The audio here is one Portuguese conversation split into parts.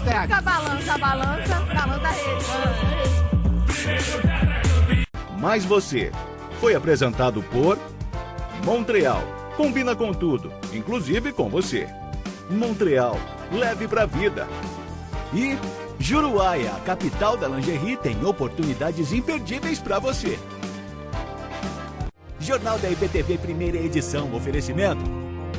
pega. Balança a rede. Mas você foi apresentado por Montreal. Combina com tudo, inclusive com você. Montreal, leve pra vida. E Juruáia, a capital da lingerie, tem oportunidades imperdíveis pra você. Jornal da IPTV, primeira edição. Oferecimento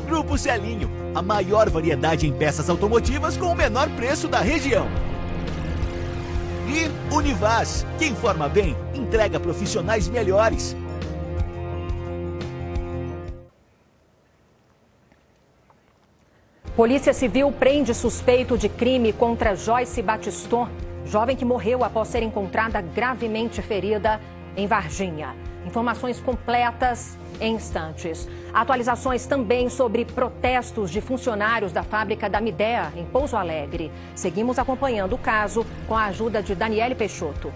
Grupo Celinho, a maior variedade em peças automotivas com o menor preço da região. E Univaz, quem forma bem, entrega profissionais melhores. Polícia Civil prende suspeito de crime contra Joyce Batiston, jovem que morreu após ser encontrada gravemente ferida em Varginha. Informações completas em instantes. Atualizações também sobre protestos de funcionários da fábrica da Midea, em Pouso Alegre. Seguimos acompanhando o caso com a ajuda de Daniele Peixoto.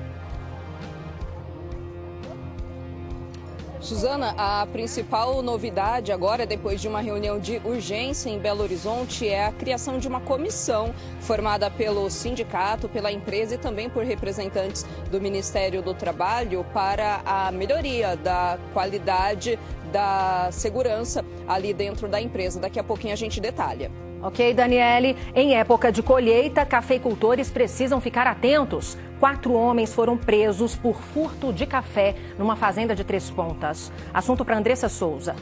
Suzana, a principal novidade agora, depois de uma reunião de urgência em Belo Horizonte, é a criação de uma comissão formada pelo sindicato, pela empresa e também por representantes do Ministério do Trabalho para a melhoria da qualidade da segurança ali dentro da empresa. Daqui a pouquinho a gente detalha. Ok, Daniele. Em época de colheita, cafeicultores precisam ficar atentos. 4 homens foram presos por furto de café numa fazenda de Três Pontas. Assunto para Andressa Souza.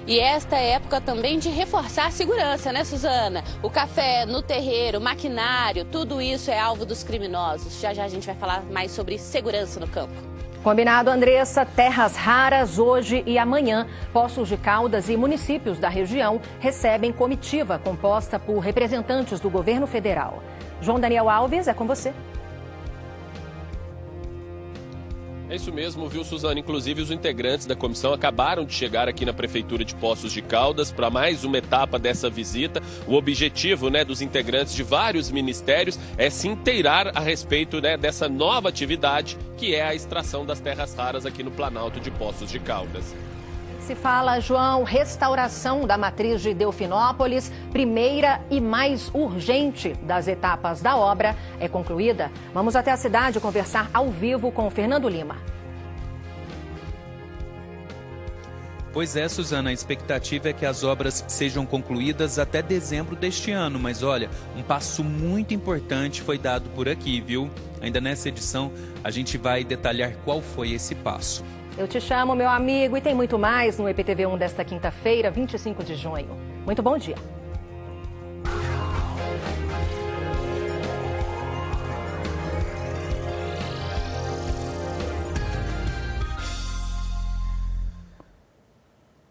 E esta é época também de reforçar a segurança, né, Suzana? O café no terreiro, maquinário, tudo isso é alvo dos criminosos. Já já a gente vai falar mais sobre segurança no campo. Combinado, Andressa. Terras raras hoje e amanhã. Poços de Caldas e municípios da região recebem comitiva composta por representantes do governo federal. João Daniel Alves, é com você. É isso mesmo, viu, Suzana? Inclusive, os integrantes da comissão acabaram de chegar aqui na Prefeitura de Poços de Caldas para mais uma etapa dessa visita. O objetivo, dos integrantes de vários ministérios é se inteirar a respeito, dessa nova atividade, que é a extração das terras raras aqui no Planalto de Poços de Caldas. Se fala, João, restauração da matriz de Delfinópolis, primeira e mais urgente das etapas da obra, é concluída. Vamos até a cidade conversar ao vivo com o Fernando Lima. Pois é, Suzana, a expectativa é que as obras sejam concluídas até dezembro deste ano. Mas olha, um passo muito importante foi dado por aqui, viu? Ainda nessa edição a gente vai detalhar qual foi esse passo. Eu te chamo, meu amigo, e tem muito mais no EPTV1 desta quinta-feira, 25 de junho. Muito bom dia.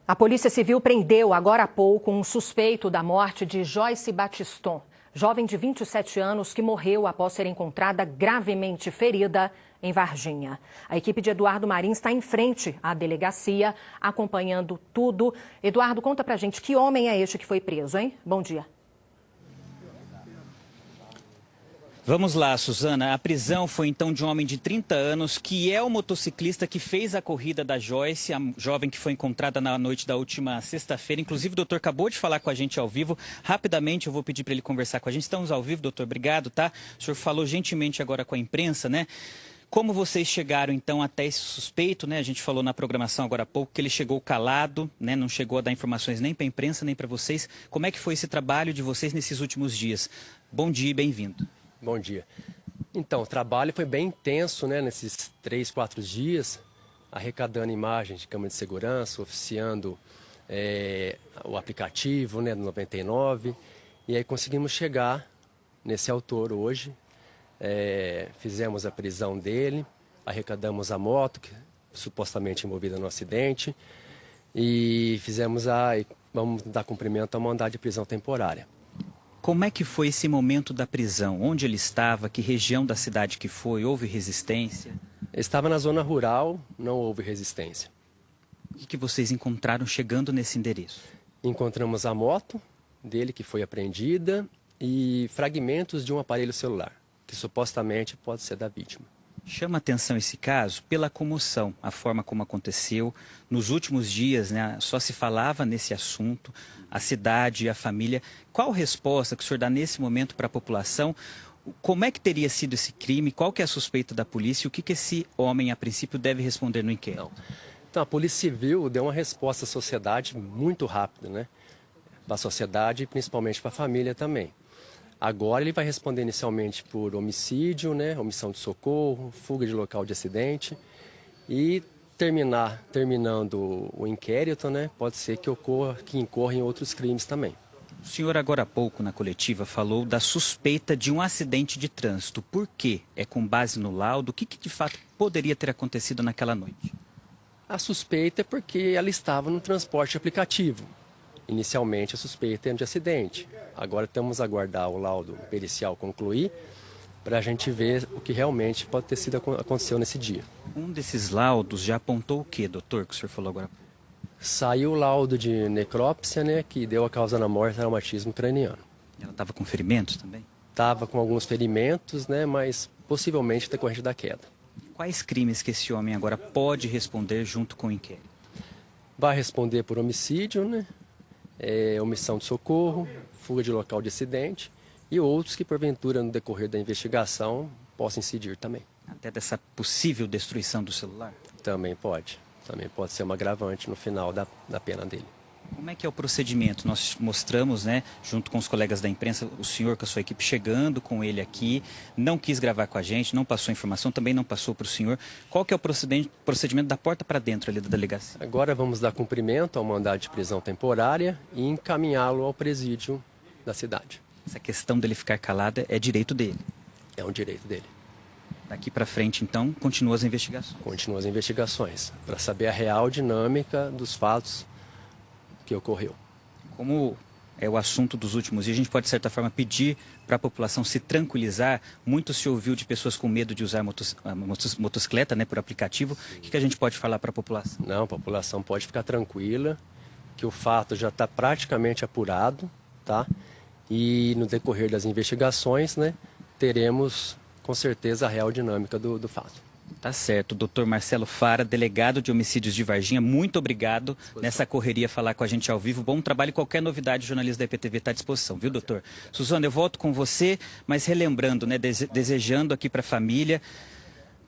A Polícia Civil prendeu agora há pouco um suspeito da morte de Joyce Batiston, jovem de 27 anos que morreu após ser encontrada gravemente ferida em Varginha. A equipe de Eduardo Marim está em frente à delegacia, acompanhando tudo. Eduardo, conta pra gente, que homem é este que foi preso, hein? Bom dia. Vamos lá, Suzana. A prisão foi então de um homem de 30 anos, que é o motociclista que fez a corrida da Joyce, a jovem que foi encontrada na noite da última sexta-feira. Inclusive, o doutor acabou de falar com a gente ao vivo. Rapidamente, eu vou pedir para ele conversar com a gente. Estamos ao vivo, doutor. Obrigado, tá? O senhor falou gentilmente agora com a imprensa, né? Como vocês chegaram, então, até esse suspeito, né? A gente falou na programação agora há pouco que ele chegou calado, né? Não chegou a dar informações nem para a imprensa, nem para vocês. Como é que foi esse trabalho de vocês nesses últimos dias? Bom dia e bem-vindo. Bom dia. Então, o trabalho foi bem intenso, né? Nesses 3, 4 dias, arrecadando imagens de câmera de segurança, oficiando o aplicativo, né, do 99. E aí conseguimos chegar nesse autor hoje. Fizemos a prisão dele, arrecadamos a moto, que supostamente envolvida no acidente, e vamos dar cumprimento ao mandado de prisão temporária. Como é que foi esse momento da prisão? Onde ele estava? Que região da cidade que foi? Houve resistência? Estava na zona rural, não houve resistência. O que vocês encontraram chegando nesse endereço? Encontramos a moto dele, que foi apreendida, e fragmentos de um aparelho celular, que supostamente pode ser da vítima. Chama atenção esse caso pela comoção, a forma como aconteceu. Nos últimos dias, né, só se falava nesse assunto, a cidade e a família. Qual resposta que o senhor dá nesse momento para a população? Como é que teria sido esse crime? Qual que é a suspeita da polícia? E o que esse homem, a princípio, deve responder no inquérito? Então, a Polícia Civil deu uma resposta à sociedade muito rápida, né? Para a sociedade e principalmente para a família também. Agora ele vai responder inicialmente por homicídio, né? Omissão de socorro, fuga de local de acidente e terminando o inquérito, né? Pode ser que incorra em outros crimes também. O senhor agora há pouco na coletiva falou da suspeita de um acidente de trânsito. Por quê? É com base no laudo? O que de fato poderia ter acontecido naquela noite? A suspeita é porque ela estava no transporte aplicativo. Inicialmente a suspeita é de acidente. Agora temos a aguardar o laudo pericial concluir para a gente ver o que realmente pode ter sido aconteceu nesse dia. Um desses laudos já apontou o quê, doutor, que o senhor falou agora? Saiu o laudo de necrópsia, né, que deu a causa da morte, traumatismo craniano. Ela estava com ferimentos também? Estava com alguns ferimentos, né, mas possivelmente decorrente da queda. Quais crimes que esse homem agora pode responder junto com o inquérito? Vai responder por homicídio, né, omissão de socorro, fuga de local de acidente e outros que porventura no decorrer da investigação possam incidir também. Até dessa possível destruição do celular? Também pode ser uma agravante no final da pena dele. Como é que é o procedimento? Nós mostramos, né, junto com os colegas da imprensa, o senhor com a sua equipe chegando com ele aqui, não quis gravar com a gente, não passou informação, também não passou para o senhor. Qual que é o procedimento da porta para dentro ali da delegacia? Agora vamos dar cumprimento ao mandado de prisão temporária e encaminhá-lo ao presídio da cidade. Essa questão dele ficar calado é direito dele? É um direito dele. Daqui para frente, então, continuam as investigações? Continuam as investigações, para saber a real dinâmica dos fatos que ocorreu. Como é o assunto dos últimos dias, a gente pode, de certa forma, pedir para a população se tranquilizar. Muito se ouviu de pessoas com medo de usar motocicleta, né, por aplicativo. O que a gente pode falar para a população? Não, a população pode ficar tranquila, que o fato já está praticamente apurado, tá? E no decorrer das investigações, né, teremos com certeza a real dinâmica do fato. Tá certo. Doutor Marcelo Fara, delegado de homicídios de Varginha, muito obrigado nessa correria falar com a gente ao vivo. Bom trabalho e qualquer novidade, o jornalista da EPTV está à disposição, viu, doutor? Suzana, eu volto com você, mas relembrando, né, desejando aqui para a família,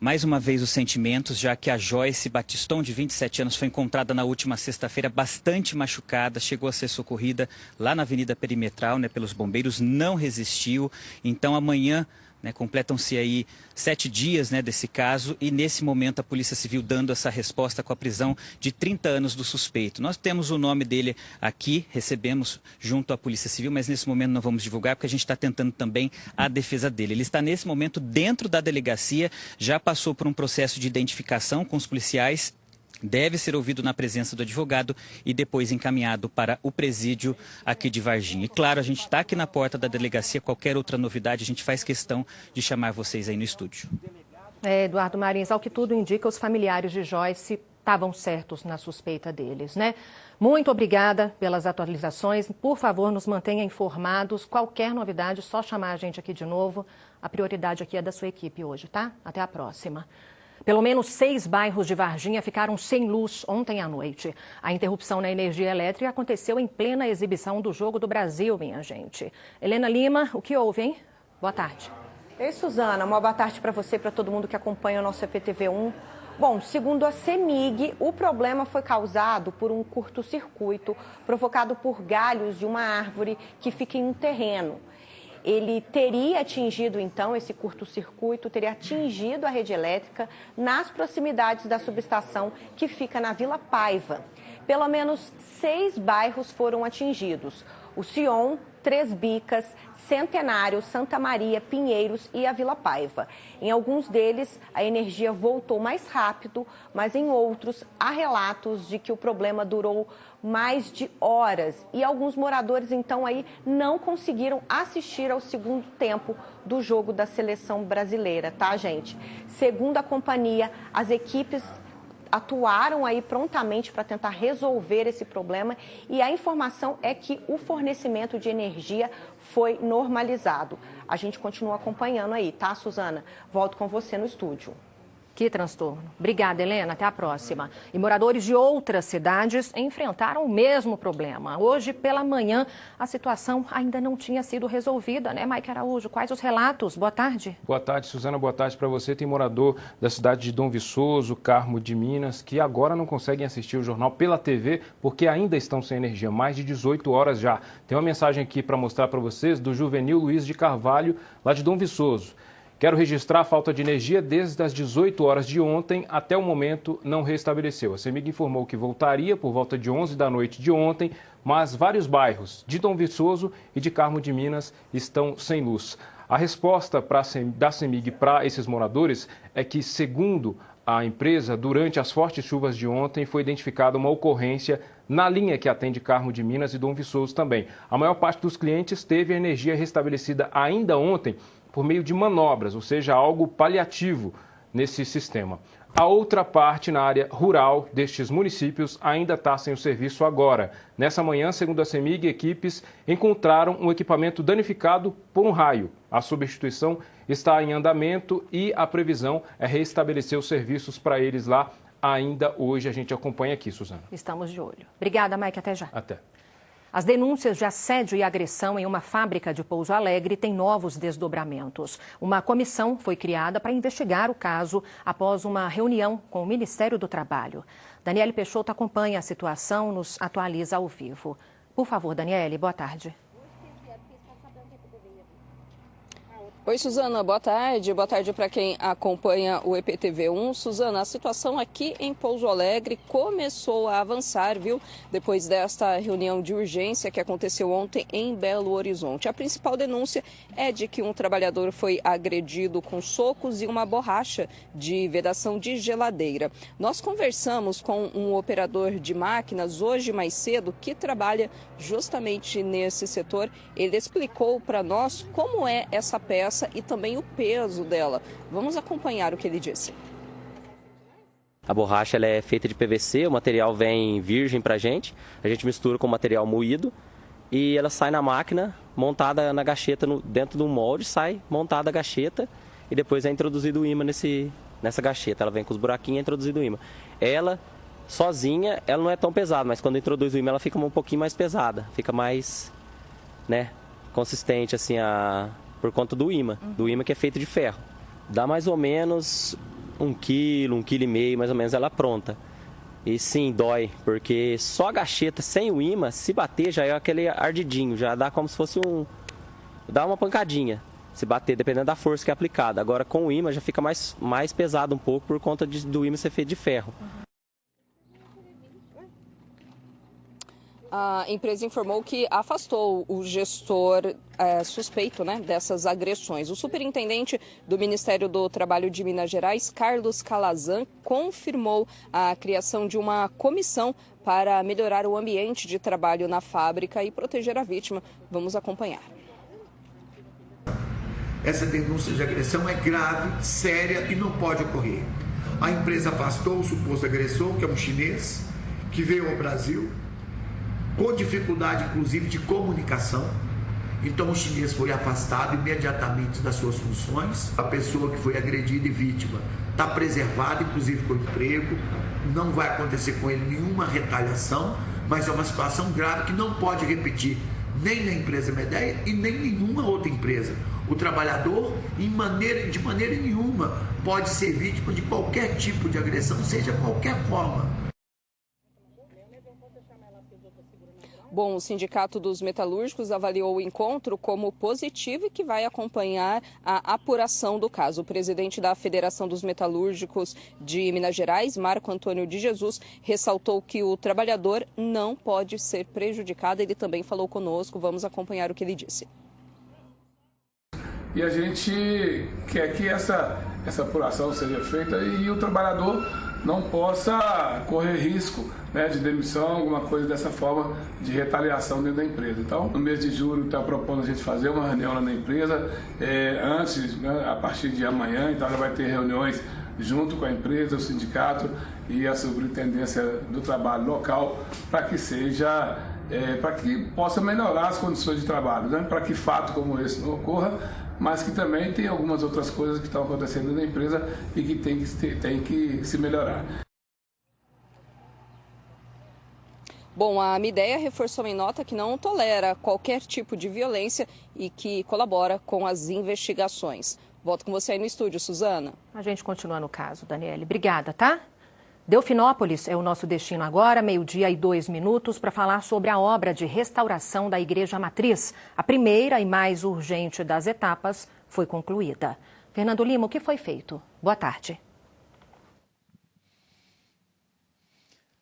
mais uma vez os sentimentos, já que a Joyce Batiston, de 27 anos, foi encontrada na última sexta-feira bastante machucada, chegou a ser socorrida lá na Avenida Perimetral, né, pelos bombeiros, não resistiu. Então amanhã, né, completam-se aí 7 dias, né, desse caso e nesse momento a Polícia Civil dando essa resposta com a prisão de 30 anos do suspeito. Nós temos o nome dele aqui, recebemos junto à Polícia Civil, mas nesse momento não vamos divulgar porque a gente está tentando também a defesa dele. Ele está nesse momento dentro da delegacia, já passou por um processo de identificação com os policiais, deve ser ouvido na presença do advogado e depois encaminhado para o presídio aqui de Varginha. E claro, a gente está aqui na porta da delegacia, qualquer outra novidade, a gente faz questão de chamar vocês aí no estúdio. Eduardo Marins, ao que tudo indica, os familiares de Joyce estavam certos na suspeita deles, né? Muito obrigada pelas atualizações. Por favor, nos mantenha informados. Qualquer novidade, só chamar a gente aqui de novo. A prioridade aqui é da sua equipe hoje, tá? Até a próxima. Pelo menos 6 bairros de Varginha ficaram sem luz ontem à noite. A interrupção na energia elétrica aconteceu em plena exibição do Jogo do Brasil, minha gente. Helena Lima, o que houve, hein? Boa tarde. Ei, Suzana, uma boa tarde para você e para todo mundo que acompanha o nosso EPTV1. Bom, segundo a CEMIG, o problema foi causado por um curto-circuito provocado por galhos de uma árvore que fica em um terreno. Ele teria atingido, então, esse curto-circuito, teria atingido a rede elétrica nas proximidades da subestação que fica na Vila Paiva. Pelo menos 6 bairros foram atingidos: o Sion, Três Bicas, Centenário, Santa Maria, Pinheiros e a Vila Paiva. Em alguns deles, a energia voltou mais rápido, mas em outros, há relatos de que o problema durou mais de horas. E alguns moradores, então, aí não conseguiram assistir ao segundo tempo do jogo da seleção brasileira, tá, gente? Segundo a companhia, as equipes atuaram aí prontamente para tentar resolver esse problema e a informação é que o fornecimento de energia foi normalizado. A gente continua acompanhando aí, tá, Suzana? Volto com você no estúdio. Que transtorno. Obrigada, Helena. Até a próxima. E moradores de outras cidades enfrentaram o mesmo problema. Hoje, pela manhã, a situação ainda não tinha sido resolvida, né, Mike Araújo? Quais os relatos? Boa tarde. Boa tarde, Suzana. Boa tarde para você. Tem morador da cidade de Dom Viçoso, Carmo de Minas, que agora não conseguem assistir o jornal pela TV porque ainda estão sem energia. Mais de 18 horas já. Tem uma mensagem aqui para mostrar para vocês do Juvenil Luiz de Carvalho, lá de Dom Viçoso. Quero registrar a falta de energia desde as 18 horas de ontem até o momento não restabeleceu. A CEMIG informou que voltaria por volta de 11 da noite de ontem, mas vários bairros de Dom Viçoso e de Carmo de Minas estão sem luz. A resposta da CEMIG para esses moradores é que, segundo a empresa, durante as fortes chuvas de ontem foi identificada uma ocorrência na linha que atende Carmo de Minas e Dom Viçoso também. A maior parte dos clientes teve a energia restabelecida ainda ontem, por meio de manobras, ou seja, algo paliativo nesse sistema. A outra parte, na área rural destes municípios, ainda está sem o serviço agora. Nessa manhã, segundo a CEMIG, equipes encontraram um equipamento danificado por um raio. A substituição está em andamento e a previsão é restabelecer os serviços para eles lá ainda hoje. A gente acompanha aqui, Suzana. Estamos de olho. Obrigada, Mike. Até já. Até. As denúncias de assédio e agressão em uma fábrica de Pouso Alegre têm novos desdobramentos. Uma comissão foi criada para investigar o caso após uma reunião com o Ministério do Trabalho. Daniele Peixoto acompanha a situação, nos atualiza ao vivo. Por favor, Daniele, boa tarde. Oi, Suzana, boa tarde. Boa tarde para quem acompanha o EPTV1. Suzana, a situação aqui em Pouso Alegre começou a avançar, viu? Depois desta reunião de urgência que aconteceu ontem em Belo Horizonte. A principal denúncia é de que um trabalhador foi agredido com socos e uma borracha de vedação de geladeira. Nós conversamos com um operador de máquinas hoje mais cedo que trabalha justamente nesse setor. Ele explicou para nós como é essa peça e também o peso dela. Vamos acompanhar o que ele disse. A borracha ela é feita de PVC, o material vem virgem pra gente, a gente mistura com material moído e ela sai na máquina, montada na gacheta, dentro de um molde, sai montada a gacheta e depois é introduzido o ímã nessa gacheta. Ela vem com os buraquinhos e é introduzido o ímã. Ela, sozinha, ela não é tão pesada, mas quando introduz o ímã ela fica um pouquinho mais pesada, fica mais, consistente assim por conta do ímã que é feito de ferro. Dá mais ou menos 1 quilo, 1,5 quilo, mais ou menos, ela pronta. E sim, dói, porque só a gacheta sem o ímã, se bater, já é aquele ardidinho, já dá como se fosse dá uma pancadinha, se bater, dependendo da força que é aplicada. Agora, com o ímã, já fica mais pesado um pouco por conta do ímã ser feito de ferro. A empresa informou que afastou o gestor suspeito dessas agressões. O superintendente do Ministério do Trabalho de Minas Gerais, Carlos Calazan, confirmou a criação de uma comissão para melhorar o ambiente de trabalho na fábrica e proteger a vítima. Vamos acompanhar. Essa denúncia de agressão é grave, séria e não pode ocorrer. A empresa afastou o suposto agressor, que é um chinês, que veio ao Brasil, com dificuldade, inclusive, de comunicação. Então, o chinês foi afastado imediatamente das suas funções. A pessoa que foi agredida e vítima está preservada, inclusive com emprego. Não vai acontecer com ele nenhuma retaliação, mas é uma situação grave que não pode repetir nem na empresa Medeia e nem nenhuma outra empresa. O trabalhador, de maneira nenhuma, pode ser vítima de qualquer tipo de agressão, seja qualquer forma. Bom, o Sindicato dos Metalúrgicos avaliou o encontro como positivo e que vai acompanhar a apuração do caso. O presidente da Federação dos Metalúrgicos de Minas Gerais, Marco Antônio de Jesus, ressaltou que o trabalhador não pode ser prejudicado. Ele também falou conosco. Vamos acompanhar o que ele disse. E a gente quer que essa apuração seja feita e o trabalhador não possa correr risco de demissão, alguma coisa dessa forma de retaliação dentro da empresa. Então, no mês de julho, está propondo a gente fazer uma reunião lá na empresa, antes, a partir de amanhã, então já vai ter reuniões junto com a empresa, o sindicato e a superintendência do trabalho local, para que seja, para que possa melhorar as condições de trabalho, né? Para que fato como esse não ocorra, mas que também tem algumas outras coisas que estão acontecendo na empresa e que tem que se melhorar. Bom, a Midea reforçou em nota que não tolera qualquer tipo de violência e que colabora com as investigações. Volto com você aí no estúdio, Suzana. A gente continua no caso, Daniele. Obrigada, tá? Delfinópolis é o nosso destino agora, 12:02, para falar sobre a obra de restauração da Igreja Matriz. A primeira e mais urgente das etapas foi concluída. Fernando Lima, o que foi feito? Boa tarde.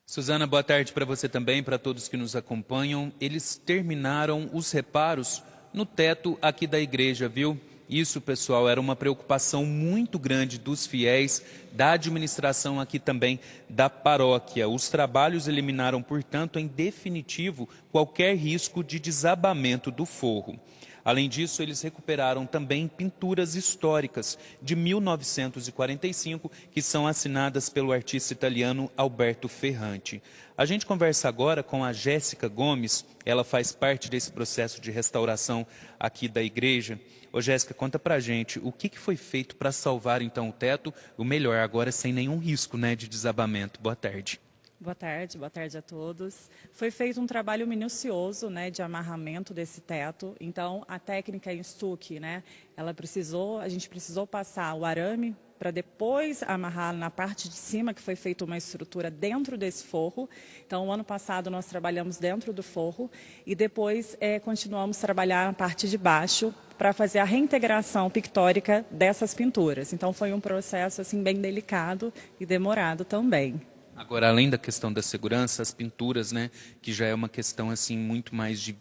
Suzana, boa tarde para você também, para todos que nos acompanham. Eles terminaram os reparos no teto aqui da igreja, viu? Isso, pessoal, era uma preocupação muito grande dos fiéis, da administração aqui também da paróquia. Os trabalhos eliminaram, portanto, em definitivo, qualquer risco de desabamento do forro. Além disso, eles recuperaram também pinturas históricas de 1945, que são assinadas pelo artista italiano Alberto Ferrante. A gente conversa agora com a Jéssica Gomes, ela faz parte desse processo de restauração aqui da igreja. Ô Jéssica, conta pra gente o que foi feito para salvar então o teto, o melhor agora sem nenhum risco, né, de desabamento. Boa tarde. Boa tarde a todos. Foi feito um trabalho minucioso, né, de amarramento desse teto. Então, a técnica em stuque, né, a gente precisou passar o arame para depois amarrar na parte de cima, que foi feita uma estrutura dentro desse forro. Então, o ano passado nós trabalhamos dentro do forro e depois continuamos a trabalhar na parte de baixo para fazer a reintegração pictórica dessas pinturas. Então, foi um processo assim bem delicado e demorado também. Agora, além da questão da segurança, as pinturas, né, que já é uma questão assim muito mais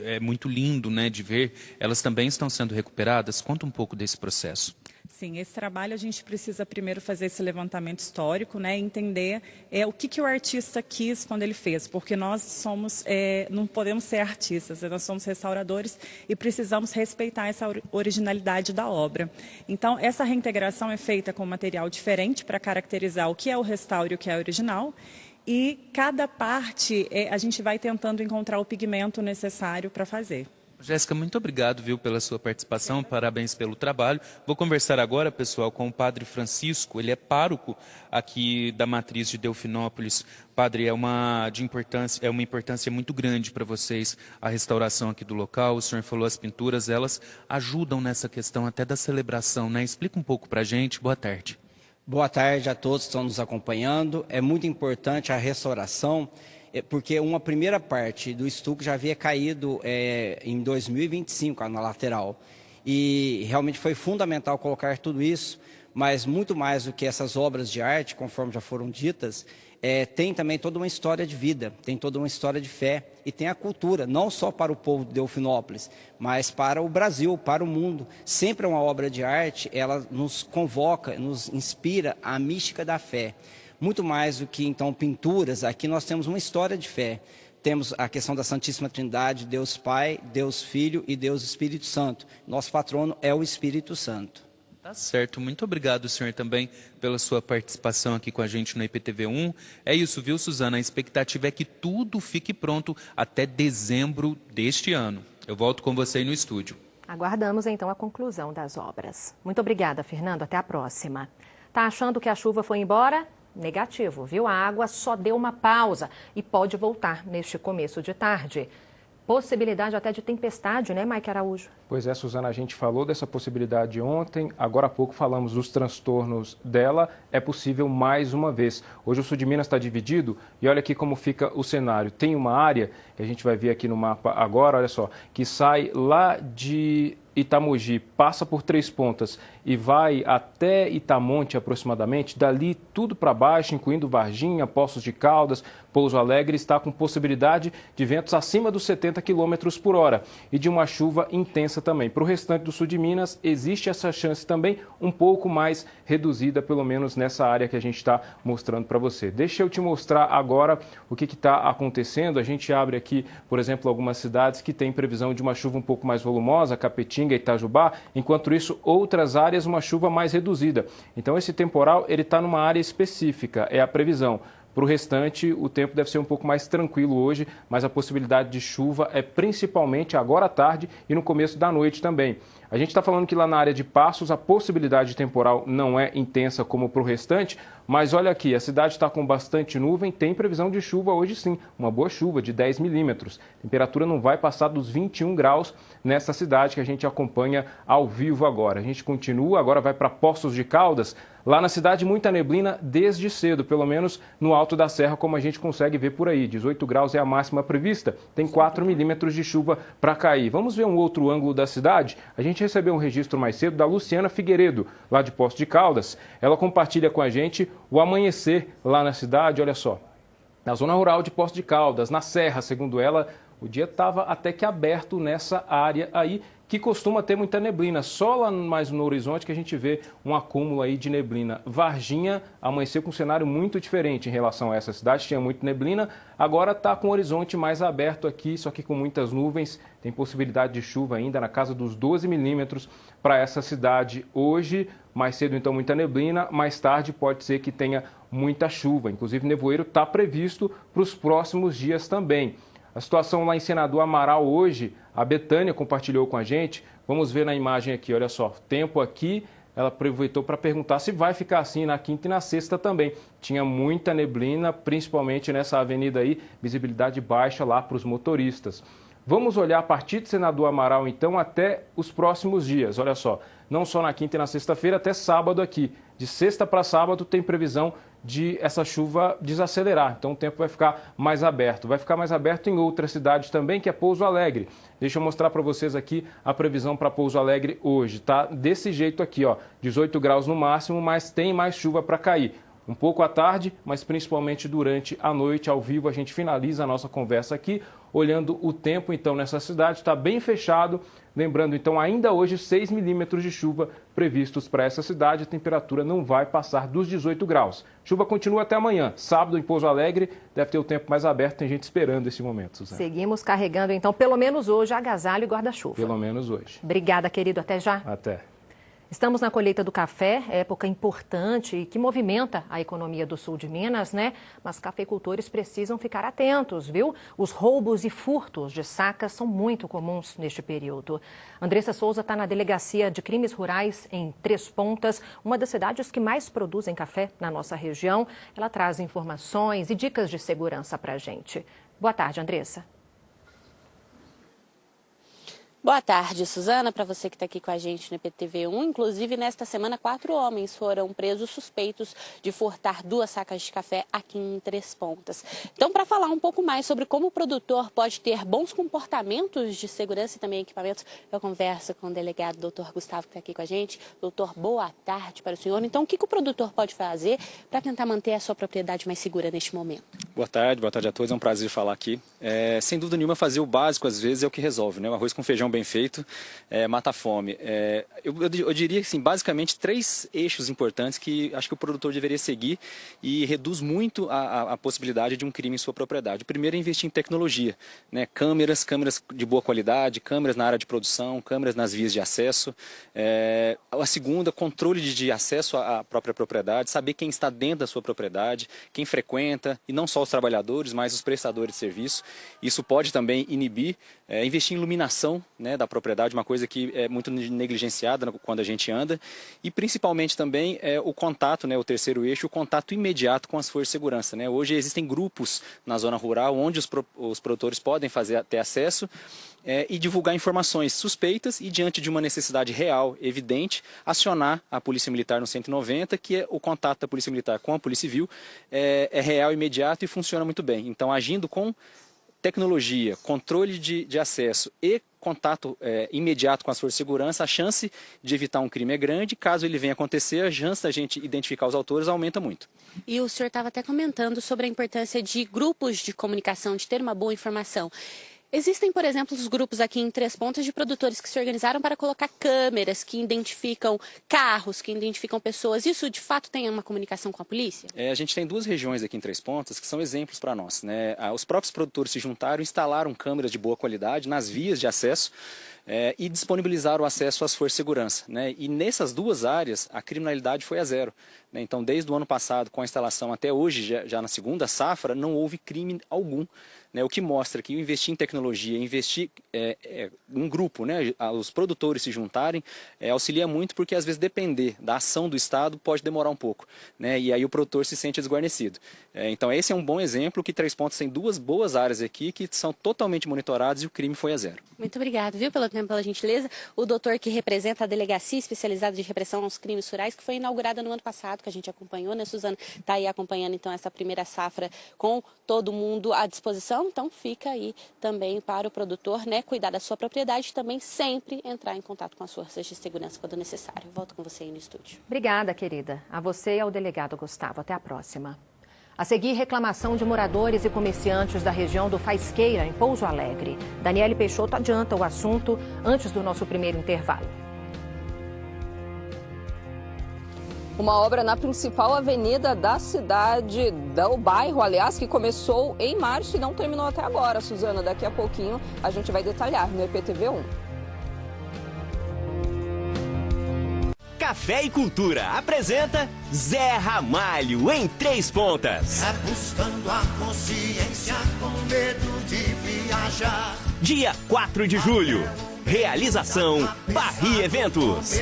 é muito lindo, né, de ver, elas também estão sendo recuperadas. Conta um pouco desse processo. Sim, esse trabalho a gente precisa primeiro fazer esse levantamento histórico, né, entender o que o artista quis quando ele fez, porque nós somos, não podemos ser artistas, nós somos restauradores e precisamos respeitar essa originalidade da obra. Então, essa reintegração é feita com material diferente para caracterizar o que é o restauro e o que é o original. E cada parte a gente vai tentando encontrar o pigmento necessário para fazer. Jéssica, muito obrigado, viu, pela sua participação, parabéns pelo trabalho. Vou conversar agora, pessoal, com o Padre Francisco, ele é pároco aqui da Matriz de Delfinópolis. Padre, é uma importância muito grande para vocês a restauração aqui do local. O senhor falou as pinturas, elas ajudam nessa questão até da celebração, né? Explica um pouco para a gente. Boa tarde. Boa tarde a todos que estão nos acompanhando. É muito importante a restauração, porque uma primeira parte do estuque já havia caído em 2025 na lateral. E realmente foi fundamental colocar tudo isso, mas muito mais do que essas obras de arte, conforme já foram ditas, tem também toda uma história de vida, tem toda uma história de fé e tem a cultura, não só para o povo de Delfinópolis, mas para o Brasil, para o mundo. Sempre uma obra de arte, ela nos convoca, nos inspira a mística da fé. Muito mais do que, então, pinturas, aqui nós temos uma história de fé. Temos a questão da Santíssima Trindade, Deus Pai, Deus Filho e Deus Espírito Santo. Nosso patrono é o Espírito Santo. Tá certo. Muito obrigado, senhor, também pela sua participação aqui com a gente no IPTV1. É isso, viu, Suzana? A expectativa é que tudo fique pronto até dezembro deste ano. Eu volto com você aí no estúdio. Aguardamos, então, a conclusão das obras. Muito obrigada, Fernando. Até a próxima. Tá achando que a chuva foi embora? Negativo, viu? A água só deu uma pausa e pode voltar neste começo de tarde. Possibilidade até de tempestade, né, Mike Araújo? Pois é, Suzana, a gente falou dessa possibilidade ontem, agora há pouco falamos dos transtornos dela, é possível mais uma vez. Hoje o sul de Minas está dividido e olha aqui como fica o cenário. Tem uma área, que a gente vai ver aqui no mapa agora, olha só, que sai lá de Itamogi, passa por Três Pontas e vai até Itamonte aproximadamente, dali tudo para baixo, incluindo Varginha, Poços de Caldas, Pouso Alegre, está com possibilidade de ventos acima dos 70 km por hora e de uma chuva intensa também. Para o restante do sul de Minas, existe essa chance também um pouco mais reduzida, pelo menos nessa área que a gente está mostrando para você. Deixa eu te mostrar agora o que está acontecendo. A gente abre aqui, por exemplo, algumas cidades que têm previsão de uma chuva um pouco mais volumosa, Capetinga, Taguatinga e Itajubá, enquanto isso, outras áreas, uma chuva mais reduzida. Então, esse temporal, ele está numa área específica, é a previsão. Para o restante, o tempo deve ser um pouco mais tranquilo hoje, mas a possibilidade de chuva é principalmente agora à tarde e no começo da noite também. A gente está falando que lá na área de Passos a possibilidade de temporal não é intensa como para o restante, mas olha aqui, a cidade está com bastante nuvem, tem previsão de chuva hoje sim, uma boa chuva de 10 milímetros. A temperatura não vai passar dos 21 graus nessa cidade que a gente acompanha ao vivo agora. A gente continua, agora vai para Poços de Caldas. Lá na cidade, muita neblina desde cedo, pelo menos no alto da serra, como a gente consegue ver por aí. 18 graus é a máxima prevista, tem 4 milímetros de chuva para cair. Vamos ver um outro ângulo da cidade? A gente recebeu um registro mais cedo da Luciana Figueiredo, lá de Poços de Caldas. Ela compartilha com a gente o amanhecer lá na cidade, olha só. Na zona rural de Poços de Caldas, na serra, segundo ela, o dia estava até que aberto nessa área aí, que costuma ter muita neblina. Só lá mais no horizonte que a gente vê um acúmulo aí de neblina. Varginha amanheceu com um cenário muito diferente em relação a essa cidade, tinha muita neblina, agora está com o horizonte mais aberto aqui, só que com muitas nuvens, tem possibilidade de chuva ainda na casa dos 12 milímetros para essa cidade hoje. Mais cedo então muita neblina, mais tarde pode ser que tenha muita chuva, inclusive nevoeiro está previsto para os próximos dias também. A situação lá em Senador Amaral hoje, a Betânia compartilhou com a gente. Vamos ver na imagem aqui, olha só. Tempo aqui, ela aproveitou para perguntar se vai ficar assim na quinta e na sexta também. Tinha muita neblina, principalmente nessa avenida aí, visibilidade baixa lá para os motoristas. Vamos olhar a partir de Senador Amaral, então, até os próximos dias. Olha só, não só na quinta e na sexta-feira, até sábado aqui. De sexta para sábado tem previsão de essa chuva desacelerar, então o tempo vai ficar mais aberto. Vai ficar mais aberto em outra cidade também, que é Pouso Alegre. Deixa eu mostrar para vocês aqui a previsão para Pouso Alegre hoje. Tá desse jeito aqui, ó, 18 graus no máximo, mas tem mais chuva para cair. Um pouco à tarde, mas principalmente durante a noite, ao vivo, a gente finaliza a nossa conversa aqui, olhando o tempo, então, nessa cidade, está bem fechado. Lembrando, então, ainda hoje, 6 milímetros de chuva previstos para essa cidade. A temperatura não vai passar dos 18 graus. Chuva continua até amanhã. Sábado, em Pouso Alegre, deve ter o tempo mais aberto. Tem gente esperando esse momento, Suzana. Seguimos carregando, então, pelo menos hoje, agasalho e guarda-chuva. Pelo menos hoje. Obrigada, querido. Até já. Até. Estamos na colheita do café, época importante e que movimenta a economia do sul de Minas, né? Mas cafeicultores precisam ficar atentos, viu? Os roubos e furtos de sacas são muito comuns neste período. Andressa Souza está na Delegacia de Crimes Rurais em Três Pontas, uma das cidades que mais produzem café na nossa região. Ela traz informações e dicas de segurança para a gente. Boa tarde, Andressa. Boa tarde, Suzana, para você que está aqui com a gente no EPTV1. Inclusive, nesta semana, 4 homens foram presos suspeitos de furtar 2 sacas de café aqui em Três Pontas. Então, para falar um pouco mais sobre como o produtor pode ter bons comportamentos de segurança e também equipamentos, eu converso com o delegado doutor Gustavo, que está aqui com a gente. Doutor, boa tarde para o senhor. Então, o que o produtor pode fazer para tentar manter a sua propriedade mais segura neste momento? Boa tarde a todos. É um prazer falar aqui. Sem dúvida nenhuma, fazer o básico, às vezes, é o que resolve, né? O arroz com feijão bem feito, mata a fome. Eu diria que, assim, basicamente, 3 eixos importantes que acho que o produtor deveria seguir e reduz muito a possibilidade de um crime em sua propriedade. O primeiro é investir em tecnologia, né? Câmeras de boa qualidade, câmeras na área de produção, câmeras nas vias de acesso. A segunda, controle de acesso à própria propriedade, saber quem está dentro da sua propriedade, quem frequenta, e não só os trabalhadores, mas os prestadores de serviço. Isso pode também inibir, investir em iluminação, né, da propriedade, uma coisa que é muito negligenciada quando a gente anda, e principalmente também o contato, né, o terceiro eixo, o contato imediato com as forças de segurança, né? Hoje existem grupos na zona rural onde os produtores podem ter acesso e divulgar informações suspeitas e, diante de uma necessidade real, evidente, acionar a Polícia Militar no 190, que é o contato da Polícia Militar com a Polícia Civil, é real, imediato e funciona muito bem. Então, agindo com tecnologia, controle de acesso e contato imediato com as forças de segurança, a chance de evitar um crime é grande. Caso ele venha acontecer, a chance da gente identificar os autores aumenta muito. E o senhor estava até comentando sobre a importância de grupos de comunicação, de ter uma boa informação. Existem, por exemplo, os grupos aqui em Três Pontas de produtores que se organizaram para colocar câmeras que identificam carros, que identificam pessoas. Isso, de fato, tem uma comunicação com a polícia? A gente tem 2 regiões aqui em Três Pontas que são exemplos para nós, né? Os próprios produtores se juntaram e instalaram câmeras de boa qualidade nas vias de acesso. e disponibilizar o acesso às forças de segurança, né? E nessas duas áreas, a criminalidade foi a zero. Né? Então, desde o ano passado, com a instalação até hoje, já na segunda safra, não houve crime algum. Né, o que mostra que investir em tecnologia, investir um grupo, né, os produtores se juntarem, auxilia muito, porque às vezes depender da ação do Estado pode demorar um pouco, né, e aí o produtor se sente desguarnecido. Então esse é um bom exemplo que Três Pontas tem duas boas áreas aqui que são totalmente monitoradas e o crime foi a zero. Muito obrigado, viu, pela gentileza. O doutor que representa a Delegacia Especializada de Repressão aos Crimes Rurais, que foi inaugurada no ano passado, que a gente acompanhou, né, Suzana? Está aí acompanhando então essa primeira safra com todo mundo à disposição. Então fica aí também para o produtor, né, cuidar da sua propriedade e também sempre entrar em contato com as forças de segurança quando necessário. Volto com você aí no estúdio. Obrigada, querida. A você e ao delegado Gustavo. Até a próxima. A seguir, reclamação de moradores e comerciantes da região do Faisqueira, em Pouso Alegre. Daniele Peixoto adianta o assunto antes do nosso primeiro intervalo. Uma obra na principal avenida da cidade, do bairro, aliás, que começou em março e não terminou até agora, Suzana. Daqui a pouquinho a gente vai detalhar no EPTV1. Café e Cultura apresenta Zé Ramalho em Três Pontas. Buscando a consciência com medo de viajar. Dia 4 de julho. Realização Barri Eventos.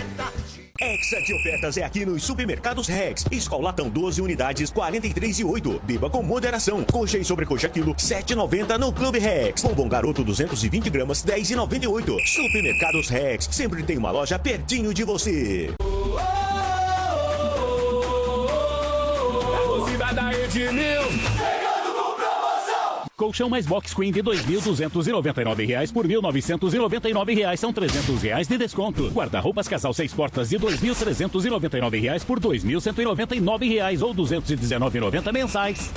Exa de ofertas é aqui nos supermercados Rex. Escolatão 12 unidades, 43,8. Biba com moderação. Coxa e sobrecoxa quilo, 7,90 no Clube Rex. Bombom Garoto 220 gramas, 10,98. Supermercados Rex. Sempre tem uma loja pertinho de você. Torcida Edmil. Colchão mais box queen de R$ 2.299 por R$ 1.999. São R$ 300 de desconto. Guarda-roupas casal 6 portas de R$ 2.399 por R$ 2.199 ou R$ 219,90 mensais.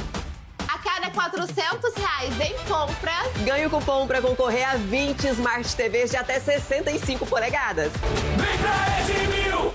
A cada R$ 400 em compras, ganhe o cupom para concorrer a 20 Smart TVs de até 65 polegadas. Vem pra Edmil!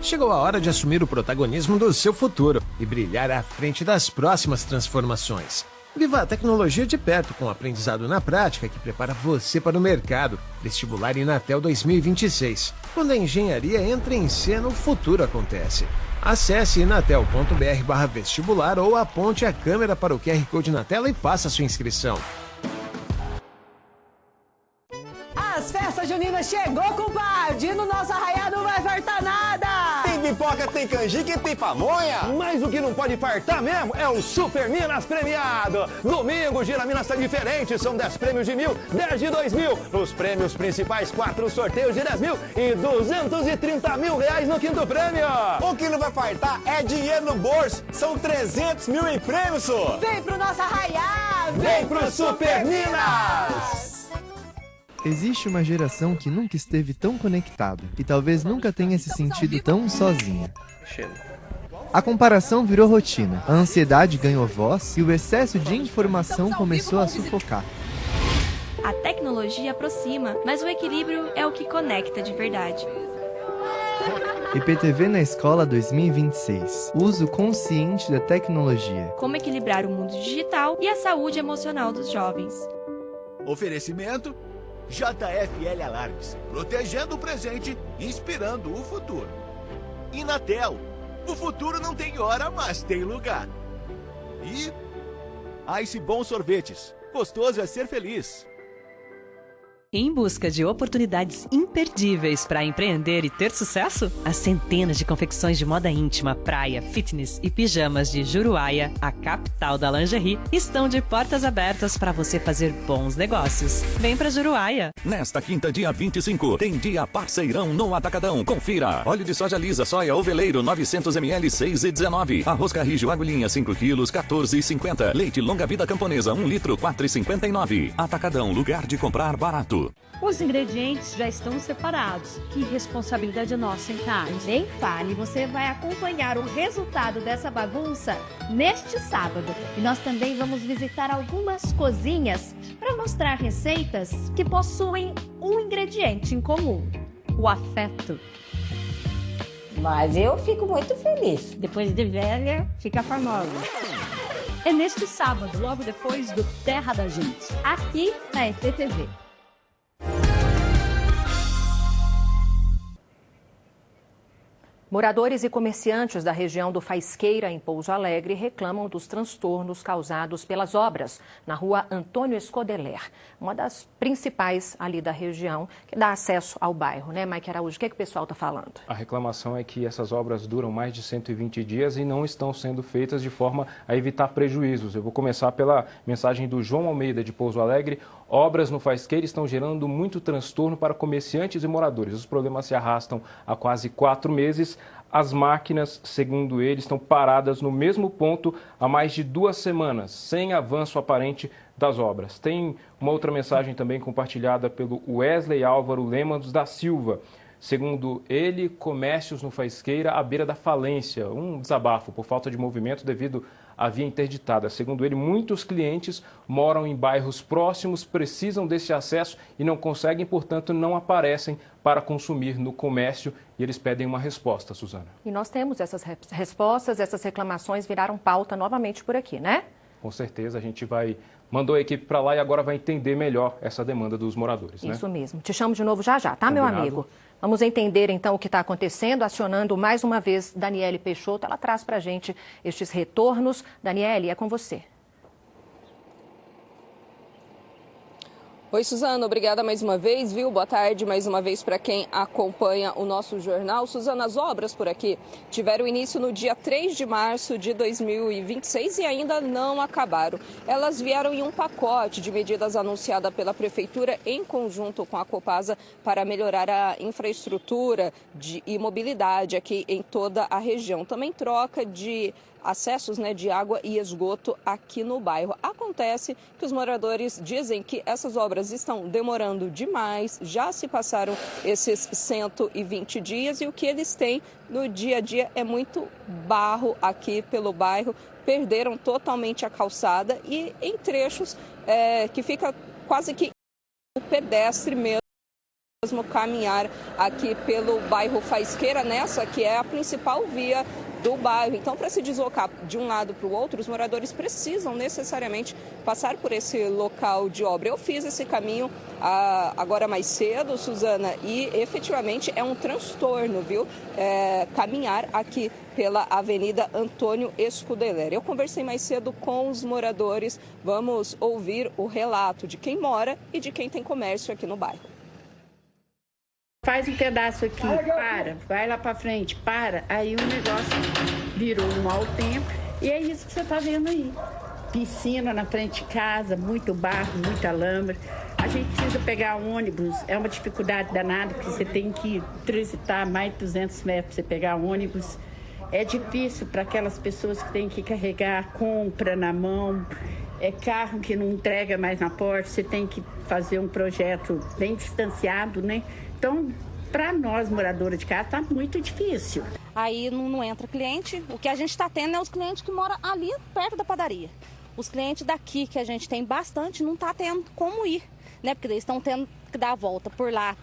Chegou a hora de assumir o protagonismo do seu futuro e brilhar à frente das próximas transformações. Viva a tecnologia de perto com o aprendizado na prática que prepara você para o mercado. Vestibular Inatel 2026. Quando a engenharia entra em cena, o futuro acontece. Acesse inatel.br/vestibular ou aponte a câmera para o QR Code na tela e faça sua inscrição. As festas juninas chegou, compadre! E no nosso arraial não vai faltar nada! Tem pipoca, tem canjica e tem pamonha! Mas o que não pode faltar mesmo é o Super Minas premiado! Domingo, Gira Minas tá diferente, são 10 prêmios de 1.000, 10 de 2.000. Os prêmios principais, 4 sorteios de 10 mil e 230 mil reais no quinto prêmio! O que não vai faltar é dinheiro no bolso, são 300 mil em prêmios, só! Vem pro nosso arraial! Vem pro Super Minas! Existe uma geração que nunca esteve tão conectada e talvez nunca tenha se sentido tão sozinha. A comparação virou rotina, a ansiedade ganhou voz e o excesso de informação começou a sufocar. A tecnologia aproxima, mas o equilíbrio é o que conecta de verdade. EPTV na Escola 2026. Uso consciente da tecnologia. Como equilibrar o mundo digital e a saúde emocional dos jovens. Oferecimento JFL Alarmes, protegendo o presente, inspirando o futuro. Inatel, o futuro não tem hora, mas tem lugar. E Ice Bom Sorvetes, gostoso é ser feliz. Em busca de oportunidades imperdíveis para empreender e ter sucesso? As centenas de confecções de moda íntima, praia, fitness e pijamas de Juruáia, a capital da lingerie, estão de portas abertas para você fazer bons negócios. Vem para Juruáia! Nesta quinta, dia 25, tem dia parceirão no Atacadão. Confira! Óleo de soja lisa, soia oveleiro, 900 ml, 6,19. Arroz carrijo, agulhinha, 5 quilos, 14,50. Leite longa vida camponesa, 1 litro, 4,59. Atacadão, lugar de comprar barato. Os ingredientes já estão separados. Que responsabilidade nossa, hein, Carlos? Nem fale, você vai acompanhar o resultado dessa bagunça neste sábado. E nós também vamos visitar algumas cozinhas para mostrar receitas que possuem um ingrediente em comum: o afeto. Mas eu fico muito feliz. Depois de velha, fica famosa. é neste sábado, logo depois do Terra da Gente, aqui na ETTV. Moradores e comerciantes da região do Faisqueira, em Pouso Alegre, reclamam dos transtornos causados pelas obras na rua Antônio Escodeler, uma das principais ali da região, que dá acesso ao bairro, né, Mike Araújo? O que o pessoal está falando? A reclamação é que essas obras duram mais de 120 dias e não estão sendo feitas de forma a evitar prejuízos. Eu vou começar pela mensagem do João Almeida, de Pouso Alegre. Obras no Faisqueira estão gerando muito transtorno para comerciantes e moradores. Os problemas se arrastam há quase 4 meses. As máquinas, segundo ele, estão paradas no mesmo ponto há mais de 2 semanas, sem avanço aparente das obras. Tem uma outra mensagem também compartilhada pelo Wesley Álvaro Lemos da Silva. Segundo ele, comércios no Faisqueira à beira da falência, um desabafo por falta de movimento devido à via interditada. Segundo ele, muitos clientes moram em bairros próximos, precisam desse acesso e não conseguem, portanto, não aparecem para consumir no comércio e eles pedem uma resposta, Suzana. E nós temos essas respostas, essas reclamações viraram pauta novamente por aqui, né? Com certeza, a gente mandou a equipe para lá e agora vai entender melhor essa demanda dos moradores, né? Isso mesmo. Te chamo de novo já, tá, combinado, meu amigo? Vamos entender, então, o que está acontecendo, acionando mais uma vez Daniele Peixoto. Ela traz para a gente estes retornos. Daniele, é com você. Oi, Suzana, obrigada mais uma vez, viu? Boa tarde mais uma vez para quem acompanha o nosso jornal. Suzana, as obras por aqui tiveram início no dia 3 de março de 2026 e ainda não acabaram. Elas vieram em um pacote de medidas anunciada pela Prefeitura em conjunto com a Copasa para melhorar a infraestrutura e mobilidade aqui em toda a região. Também troca de acessos, de água e esgoto aqui no bairro. Acontece que os moradores dizem que essas obras estão demorando demais, já se passaram esses 120 dias e o que eles têm no dia a dia é muito barro aqui pelo bairro. Perderam totalmente a calçada e em trechos que fica quase que o pedestre mesmo caminhar aqui pelo bairro Faisqueira, nessa que é a principal via do bairro. Então, para se deslocar de um lado para o outro, os moradores precisam necessariamente passar por esse local de obra. Eu fiz esse caminho agora mais cedo, Suzana, e efetivamente é um transtorno, viu? Caminhar aqui pela Avenida Antônio Escudeler. Eu conversei mais cedo com os moradores. Vamos ouvir o relato de quem mora e de quem tem comércio aqui no bairro. Faz um pedaço aqui, para, vai lá para frente, para. Aí o negócio virou um mau tempo e é isso que você está vendo aí. Piscina na frente de casa, muito barro, muita lama. A gente precisa pegar ônibus, é uma dificuldade danada, porque você tem que transitar mais de 200 metros para você pegar ônibus. É difícil para aquelas pessoas que têm que carregar compra na mão. É carro que não entrega mais na porta, você tem que fazer um projeto bem distanciado, né? Então, para nós, moradores de casa, está muito difícil. Aí não entra cliente. O que a gente está tendo é os clientes que moram ali perto da padaria. Os clientes daqui, que a gente tem bastante, não está tendo como ir, né? Porque eles estão tendo que dar a volta por lá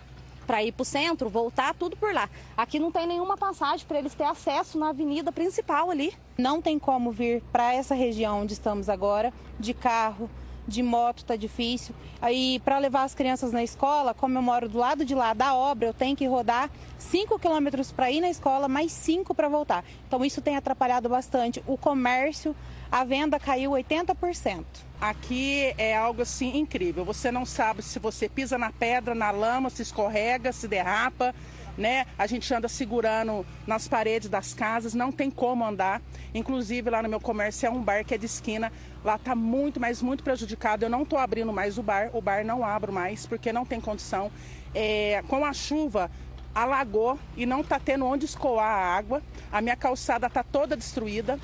para ir para o centro, voltar, tudo por lá. Aqui não tem nenhuma passagem para eles terem acesso na avenida principal ali. Não tem como vir para essa região onde estamos agora, de carro, de moto, tá difícil. Aí, para levar as crianças na escola, como eu moro do lado de lá da obra, eu tenho que rodar 5 quilômetros para ir na escola, mais 5 para voltar. Então, isso tem atrapalhado bastante. O comércio, a venda caiu 80%. Aqui é algo assim incrível. Você não sabe se você pisa na pedra, na lama, se escorrega, se derrapa, né? A gente anda segurando nas paredes das casas, não tem como andar. Inclusive, lá no meu comércio é um bar que é de esquina. Lá está muito, mas muito prejudicado. Eu não estou abrindo mais o bar não abro mais, porque não tem condição. Com a chuva, alagou e não está tendo onde escoar a água. A minha calçada está toda destruída.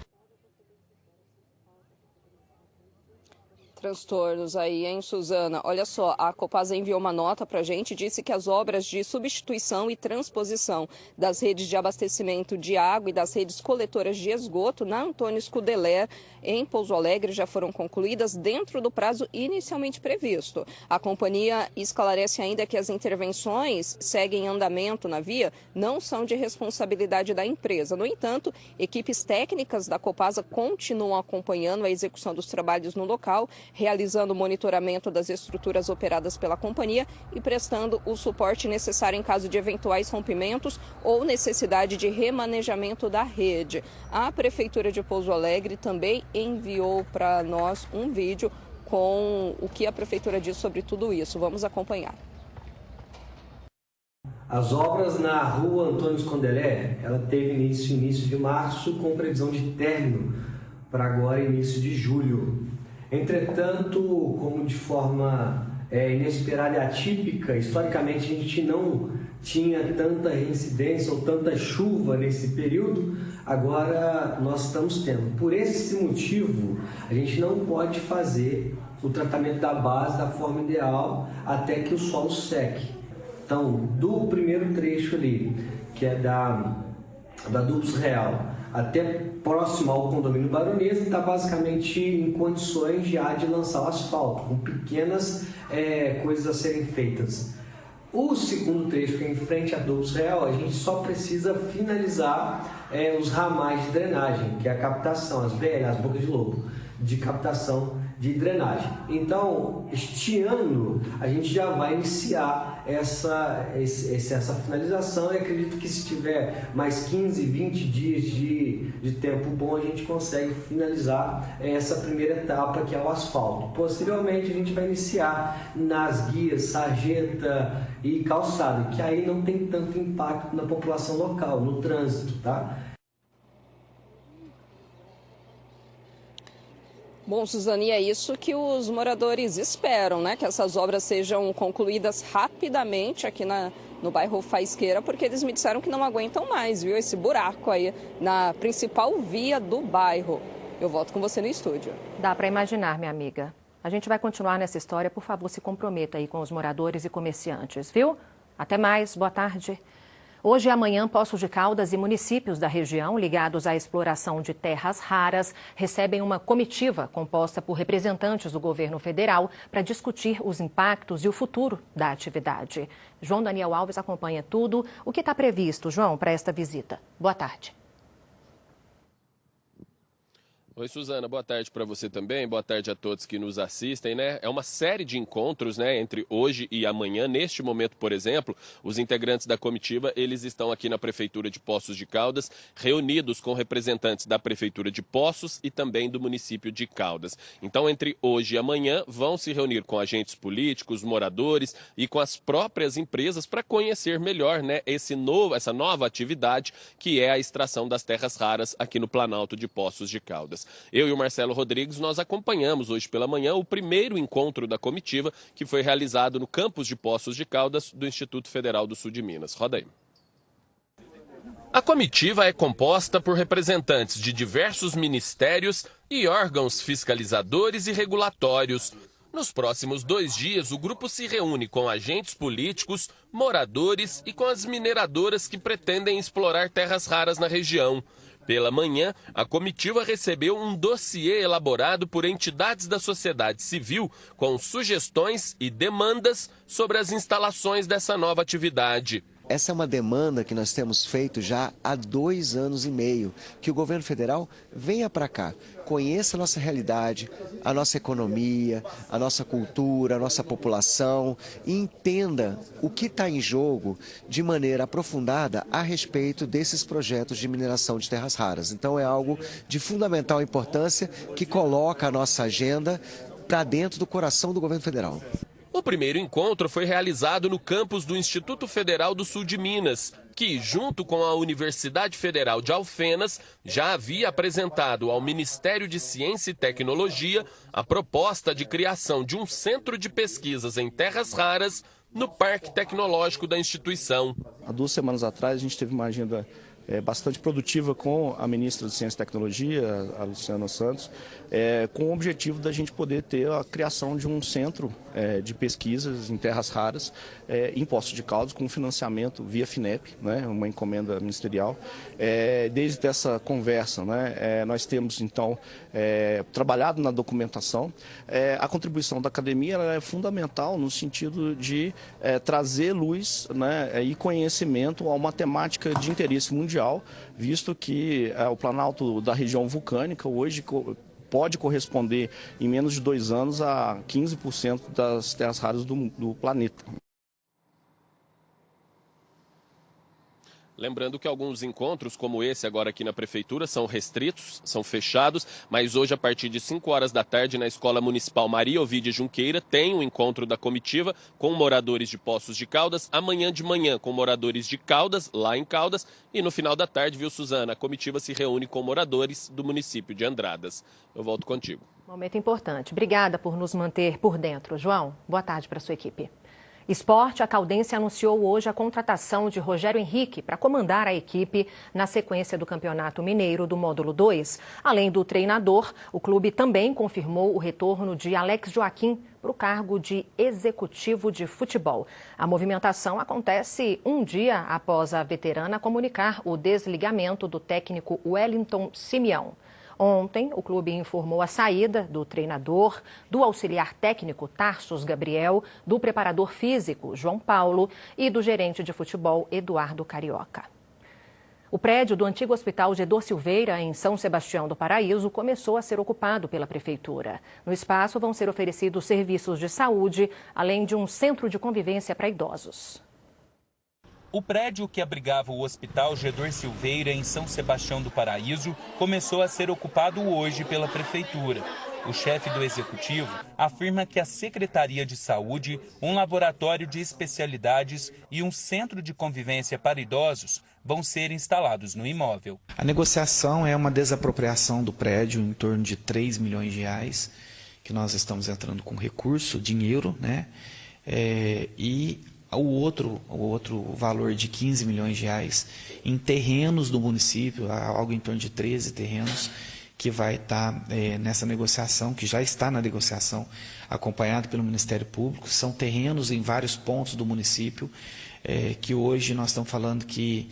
transtornos aí, hein, Suzana? Olha só, a Copasa enviou uma nota para a gente, disse que as obras de substituição e transposição das redes de abastecimento de água e das redes coletoras de esgoto na Antônio Scudeler, em Pouso Alegre, já foram concluídas dentro do prazo inicialmente previsto. A companhia esclarece ainda que as intervenções seguem em andamento na via, não são de responsabilidade da empresa. No entanto, equipes técnicas da Copasa continuam acompanhando a execução dos trabalhos no local, realizando o monitoramento das estruturas operadas pela companhia e prestando o suporte necessário em caso de eventuais rompimentos ou necessidade de remanejamento da rede. A Prefeitura de Pouso Alegre também enviou para nós um vídeo com o que a Prefeitura diz sobre tudo isso. Vamos acompanhar. As obras na rua Antônio Scudeler, ela teve início de março, com previsão de término para agora início de julho. Entretanto, como de forma inesperada e atípica, historicamente a gente não tinha tanta reincidência ou tanta chuva nesse período, agora nós estamos tendo. Por esse motivo, a gente não pode fazer o tratamento da base da forma ideal até que o solo seque. Então, do primeiro trecho ali, que é da Duplos Real, até próximo ao condomínio Baronesa, está basicamente em condições já de lançar o asfalto, com pequenas coisas a serem feitas. O segundo trecho, que é em frente a Duplos Real, a gente só precisa finalizar os ramais de drenagem, que é a captação, as BL, as bocas de lobo, de captação de drenagem. Então, este ano, a gente já vai iniciar essa finalização e acredito que se tiver mais 15, 20 dias de tempo bom, a gente consegue finalizar essa primeira etapa, que é o asfalto. Posteriormente, a gente vai iniciar nas guias, sarjeta e calçada, que aí não tem tanto impacto na população local, no trânsito, tá? Bom, Suzane, é isso que os moradores esperam, né? Que essas obras sejam concluídas rapidamente aqui no bairro Faisqueira, porque eles me disseram que não aguentam mais, viu? Esse buraco aí na principal via do bairro. Eu volto com você no estúdio. Dá para imaginar, minha amiga. A gente vai continuar nessa história. Por favor, se comprometa aí com os moradores e comerciantes, viu? Até mais, boa tarde. Hoje e amanhã, Poços de Caldas e municípios da região ligados à exploração de terras raras recebem uma comitiva composta por representantes do governo federal para discutir os impactos e o futuro da atividade. João Daniel Alves acompanha tudo. O que está previsto, João, para esta visita? Boa tarde. Oi, Suzana, boa tarde para você também, boa tarde a todos que nos assistem, né? É uma série de encontros, né, entre hoje e amanhã. Neste momento, por exemplo, os integrantes da comitiva, eles estão aqui na Prefeitura de Poços de Caldas, reunidos com representantes da Prefeitura de Poços e também do município de Caldas. Então, entre hoje e amanhã, vão se reunir com agentes políticos, moradores e com as próprias empresas para conhecer melhor, né, essa nova atividade que é a extração das terras raras aqui no Planalto de Poços de Caldas. Eu e o Marcelo Rodrigues, nós acompanhamos hoje pela manhã o primeiro encontro da comitiva que foi realizado no campus de Poços de Caldas do Instituto Federal do Sul de Minas. Roda aí. A comitiva é composta por representantes de diversos ministérios e órgãos fiscalizadores e regulatórios. Nos próximos 2 dias, o grupo se reúne com agentes políticos, moradores e com as mineradoras que pretendem explorar terras raras na região. Pela manhã, a comitiva recebeu um dossiê elaborado por entidades da sociedade civil com sugestões e demandas sobre as instalações dessa nova atividade. Essa é uma demanda que nós temos feito já há 2 anos e meio, que o governo federal venha para cá, conheça a nossa realidade, a nossa economia, a nossa cultura, a nossa população e entenda o que está em jogo de maneira aprofundada a respeito desses projetos de mineração de terras raras. Então é algo de fundamental importância que coloca a nossa agenda para dentro do coração do governo federal. O primeiro encontro foi realizado no campus do Instituto Federal do Sul de Minas, que, junto com a Universidade Federal de Alfenas, já havia apresentado ao Ministério de Ciência e Tecnologia a proposta de criação de um centro de pesquisas em terras raras no Parque Tecnológico da instituição. Há 2 semanas atrás, a gente teve uma agenda bastante produtiva com a ministra de Ciência e Tecnologia, a Luciana Santos, com o objetivo da gente poder ter a criação de um centro de pesquisas em terras raras em Poços de Caldas, com financiamento via FINEP, né, uma encomenda ministerial. Desde essa conversa, né, nós temos, então, trabalhado na documentação. A contribuição da academia ela é fundamental no sentido de trazer luz, né, e conhecimento a uma temática de interesse mundial, visto que o Planalto da região vulcânica hoje pode corresponder em menos de 2 anos a 15% das terras raras do planeta. Lembrando que alguns encontros, como esse agora aqui na Prefeitura, são restritos, são fechados, mas hoje, a partir de 5 horas da tarde, na Escola Municipal Maria Ovídia Junqueira, tem um encontro da comitiva com moradores de Poços de Caldas, amanhã de manhã com moradores de Caldas, lá em Caldas, e no final da tarde, viu, Suzana, a comitiva se reúne com moradores do município de Andradas. Eu volto contigo. Momento importante. Obrigada por nos manter por dentro. João, boa tarde para a sua equipe. Esporte, a Caldense anunciou hoje a contratação de Rogério Henrique para comandar a equipe na sequência do Campeonato Mineiro do Módulo 2. Além do treinador, o clube também confirmou o retorno de Alex Joaquim para o cargo de executivo de futebol. A movimentação acontece um dia após a veterana comunicar o desligamento do técnico Wellington Simeão. Ontem, o clube informou a saída do treinador, do auxiliar técnico Tarsos Gabriel, do preparador físico João Paulo e do gerente de futebol Eduardo Carioca. O prédio do antigo Hospital Gedor Silveira, em São Sebastião do Paraíso, começou a ser ocupado pela Prefeitura. No espaço vão ser oferecidos serviços de saúde, além de um centro de convivência para idosos. O prédio que abrigava o Hospital Gedor Silveira, em São Sebastião do Paraíso, começou a ser ocupado hoje pela Prefeitura. O chefe do Executivo afirma que a Secretaria de Saúde, um laboratório de especialidades e um centro de convivência para idosos vão ser instalados no imóvel. A negociação é uma desapropriação do prédio em torno de 3 milhões de reais, que nós estamos entrando com recurso, dinheiro, né? O outro valor de 15 milhões de reais em terrenos do município, algo em torno de 13 terrenos, que vai estar nessa negociação, que já está na negociação, acompanhado pelo Ministério Público. São terrenos em vários pontos do município, que hoje nós estamos falando que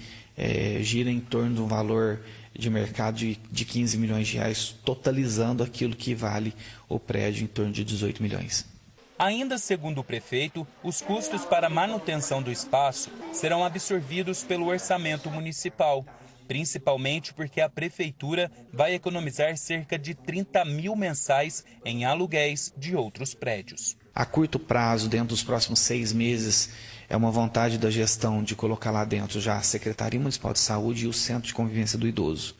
gira em torno de um valor de mercado de 15 milhões de reais, totalizando aquilo que vale o prédio em torno de 18 milhões. Ainda segundo o prefeito, os custos para a manutenção do espaço serão absorvidos pelo orçamento municipal, principalmente porque a prefeitura vai economizar cerca de 30 mil mensais em aluguéis de outros prédios. A curto prazo, dentro dos próximos 6 meses, é uma vontade da gestão de colocar lá dentro já a Secretaria Municipal de Saúde e o Centro de Convivência do Idoso.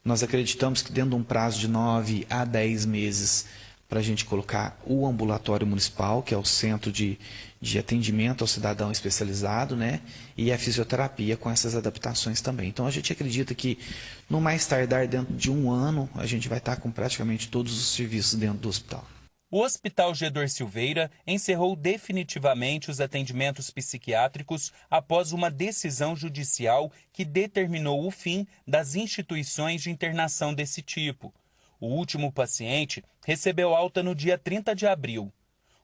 Nós acreditamos que dentro de um prazo de 9 a 10 meses, para a gente colocar o ambulatório municipal, que é o centro de atendimento ao cidadão especializado, né? E a fisioterapia com essas adaptações também. Então a gente acredita que no mais tardar dentro de 1 ano, a gente vai estar com praticamente todos os serviços dentro do hospital. O Hospital Gedor Silveira encerrou definitivamente os atendimentos psiquiátricos após uma decisão judicial que determinou o fim das instituições de internação desse tipo. O último paciente recebeu alta no dia 30 de abril.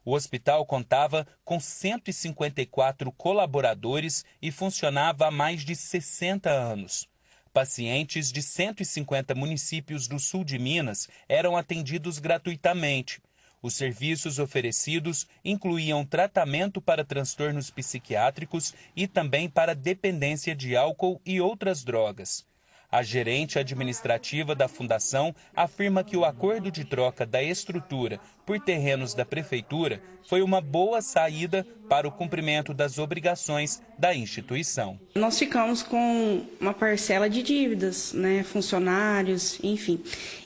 O hospital contava com 154 colaboradores e funcionava há mais de 60 anos. Pacientes de 150 municípios do sul de Minas eram atendidos gratuitamente. Os serviços oferecidos incluíam tratamento para transtornos psiquiátricos e também para dependência de álcool e outras drogas. A gerente administrativa da fundação afirma que o acordo de troca da estrutura por terrenos da prefeitura foi uma boa saída para o cumprimento das obrigações da instituição. Nós ficamos com uma parcela de dívidas, né, funcionários, enfim.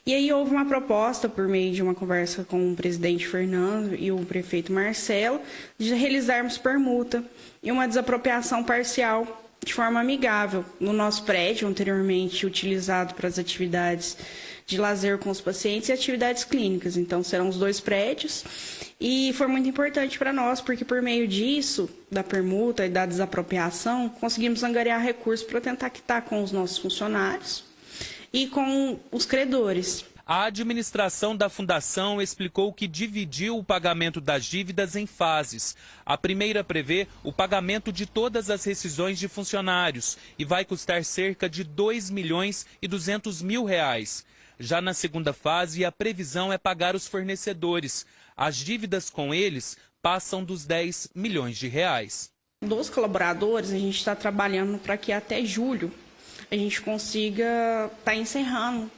E aí houve uma proposta, por meio de uma conversa com o presidente Fernando e o prefeito Marcelo, de realizarmos permuta e uma desapropriação parcial de forma amigável no nosso prédio, anteriormente utilizado para as atividades de lazer com os pacientes e atividades clínicas. Então, serão os 2 prédios. E foi muito importante para nós, porque por meio disso, da permuta e da desapropriação, conseguimos angariar recursos para tentar quitar com os nossos funcionários e com os credores. A administração da fundação explicou que dividiu o pagamento das dívidas em fases. A primeira prevê o pagamento de todas as rescisões de funcionários e vai custar cerca de R$2.200.000. Já na segunda fase, a previsão é pagar os fornecedores. As dívidas com eles passam dos R$10 milhões. Dos colaboradores, a gente está trabalhando para que até julho a gente consiga estar encerrando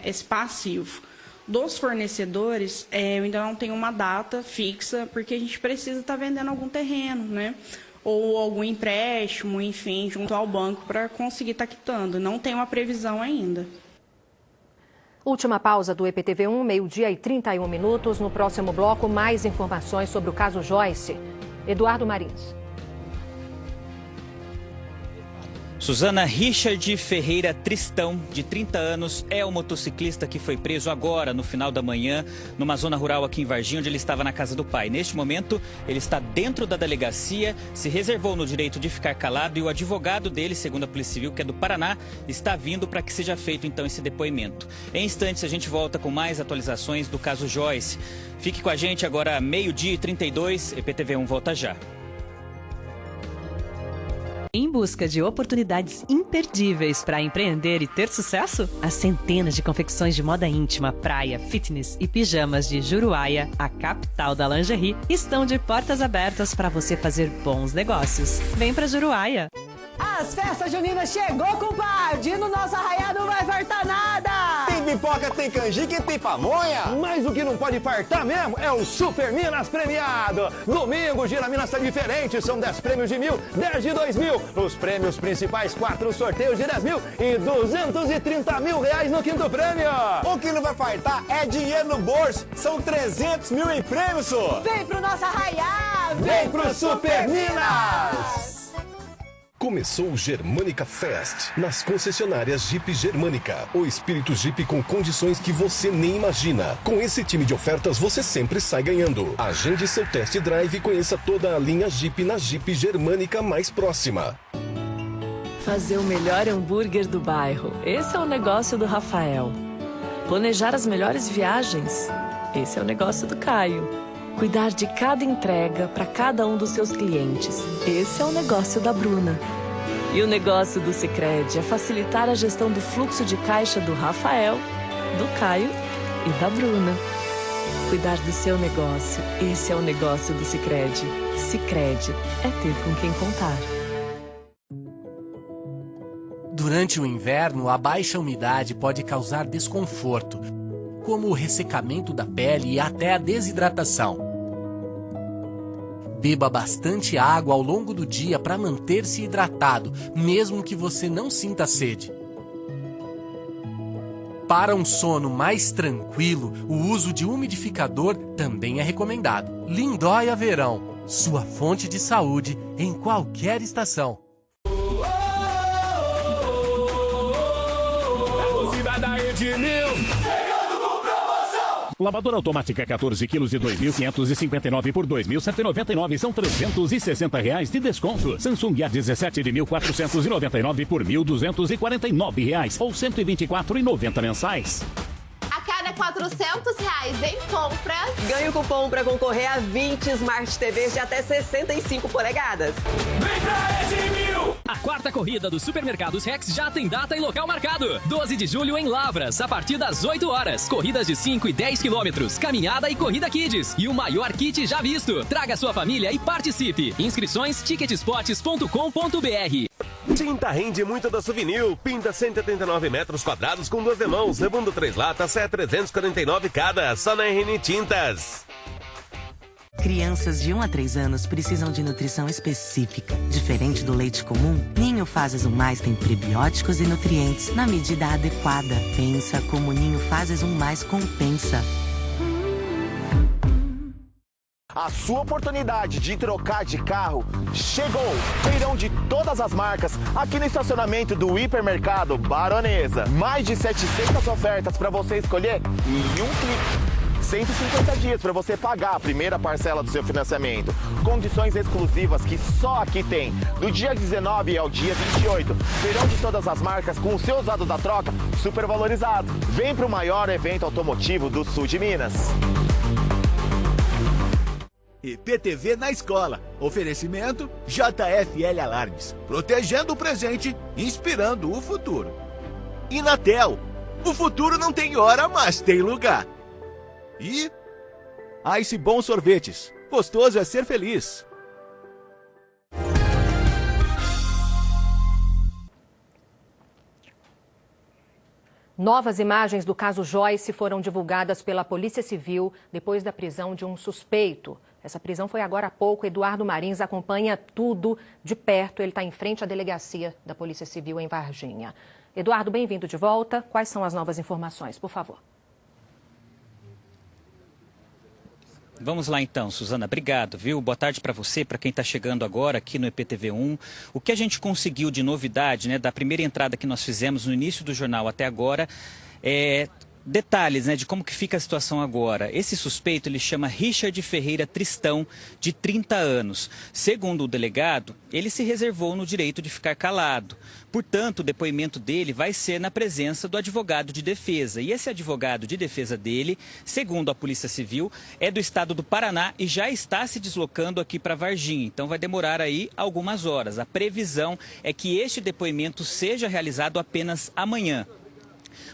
esse passivo. Dos fornecedores, eu ainda não tenho uma data fixa, porque a gente precisa estar vendendo algum terreno, né? Ou algum empréstimo, enfim, junto ao banco para conseguir estar quitando. Não tem uma previsão ainda. Última pausa do EPTV1, 12h31. No próximo bloco, mais informações sobre o caso Joyce. Eduardo Marins. Suzana, Richard Ferreira Tristão, de 30 anos, é o motociclista que foi preso agora, no final da manhã, numa zona rural aqui em Varginha, onde ele estava na casa do pai. Neste momento, ele está dentro da delegacia, se reservou no direito de ficar calado e o advogado dele, segundo a Polícia Civil, que é do Paraná, está vindo para que seja feito, então, esse depoimento. Em instantes, a gente volta com mais atualizações do caso Joyce. Fique com a gente agora, 12h32, EPTV1 volta já. Em busca de oportunidades imperdíveis para empreender e ter sucesso? As centenas de confecções de moda íntima, praia, fitness e pijamas de Juruáia, a capital da lingerie, estão de portas abertas para você fazer bons negócios. Vem para Juruáia! As festas juninas chegou, compadre! No nosso arraial não vai faltar nada! Tem pipoca, tem canjica e tem pamonha! Mas o que não pode faltar mesmo é o Super Minas premiado! Domingo, Gira Minas tá diferente, são 10 prêmios de 1.000, 10 de 2.000. Os prêmios principais, 4 sorteios de 10 mil e 230 mil reais no quinto prêmio! O que não vai faltar é dinheiro no bolso, são 300 mil em prêmio, senhor! Vem pro nosso arraial! Vem pro Super Minas! Começou o Germânica Fest nas concessionárias Jeep Germânica. O espírito Jeep com condições que você nem imagina. Com esse time de ofertas você sempre sai ganhando. Agende seu test drive e conheça toda a linha Jeep na Jeep Germânica mais próxima. Fazer o melhor hambúrguer do bairro. Esse é o negócio do Rafael. Planejar as melhores viagens. Esse é o negócio do Caio. Cuidar de cada entrega para cada um dos seus clientes. Esse é o negócio da Bruna. E o negócio do Sicredi é facilitar a gestão do fluxo de caixa do Rafael, do Caio e da Bruna. Cuidar do seu negócio. Esse é o negócio do Sicredi. Sicredi é ter com quem contar. Durante o inverno, a baixa umidade pode causar desconforto, como o ressecamento da pele e até a desidratação. Beba bastante água ao longo do dia para manter-se hidratado, mesmo que você não sinta sede. Para um sono mais tranquilo, o uso de umidificador também é recomendado. Lindóia Verão, sua fonte de saúde em qualquer estação. Lavadora automática 14 quilos de 2.559 por 2.199 são R$360 de desconto. Samsung A17 de 1.499 por R$1.249 ou R$124,90 mensais. A cada R$400 em compras, ganhe o cupom para concorrer a 20 Smart TVs de até 65 polegadas. Vem pra Edmil! A quarta corrida do Supermercados Rex já tem data e local marcado. 12 de julho em Lavras, a partir das 8 horas. Corridas de 5 e 10 quilômetros, caminhada e corrida kids. E o maior kit já visto. Traga sua família e participe. Inscrições ticketspots.com.br. Tinta rende muito da Souvenir. Pinta 189 metros quadrados com 2 demãos, levando 3 latas, é 349 cada, só na RN Tintas. Crianças de 1 a 3 anos precisam de nutrição específica. Diferente do leite comum, Ninho Fazes um Mais tem prebióticos e nutrientes na medida adequada. Pensa como Ninho Fazes um Mais compensa. A sua oportunidade de trocar de carro chegou. Feirão de todas as marcas aqui no estacionamento do Hipermercado Baronesa. Mais de 700 ofertas para você escolher em um clique. 150 dias para você pagar a primeira parcela do seu financiamento. Condições exclusivas que só aqui tem. Do dia 19 ao dia 28. Feirão de todas as marcas com o seu usado da troca super valorizado. Vem para o maior evento automotivo do sul de Minas. IPTV na escola. Oferecimento JFL Alarmes. Protegendo o presente, inspirando o futuro. Inatel. O futuro não tem hora, mas tem lugar. E Ice Bom Sorvetes. Gostoso é ser feliz. Novas imagens do caso Joyce foram divulgadas pela Polícia Civil depois da prisão de um suspeito. Essa prisão foi agora há pouco. Eduardo Marins acompanha tudo de perto. Ele está em frente à delegacia da Polícia Civil em Varginha. Eduardo, bem-vindo de volta. Quais são as novas informações, por favor? Vamos lá então, Suzana, obrigado, viu? Boa tarde para você, para quem está chegando agora aqui no EPTV1. O que a gente conseguiu de novidade, né, da primeira entrada que nós fizemos no início do jornal até agora, detalhes, né, de como que fica a situação agora. Esse suspeito, ele chama Richard Ferreira Tristão, de 30 anos. Segundo o delegado, ele se reservou no direito de ficar calado. Portanto, o depoimento dele vai ser na presença do advogado de defesa. E esse advogado de defesa dele, segundo a Polícia Civil, é do estado do Paraná e já está se deslocando aqui para Varginha. Então vai demorar aí algumas horas. A previsão é que este depoimento seja realizado apenas amanhã.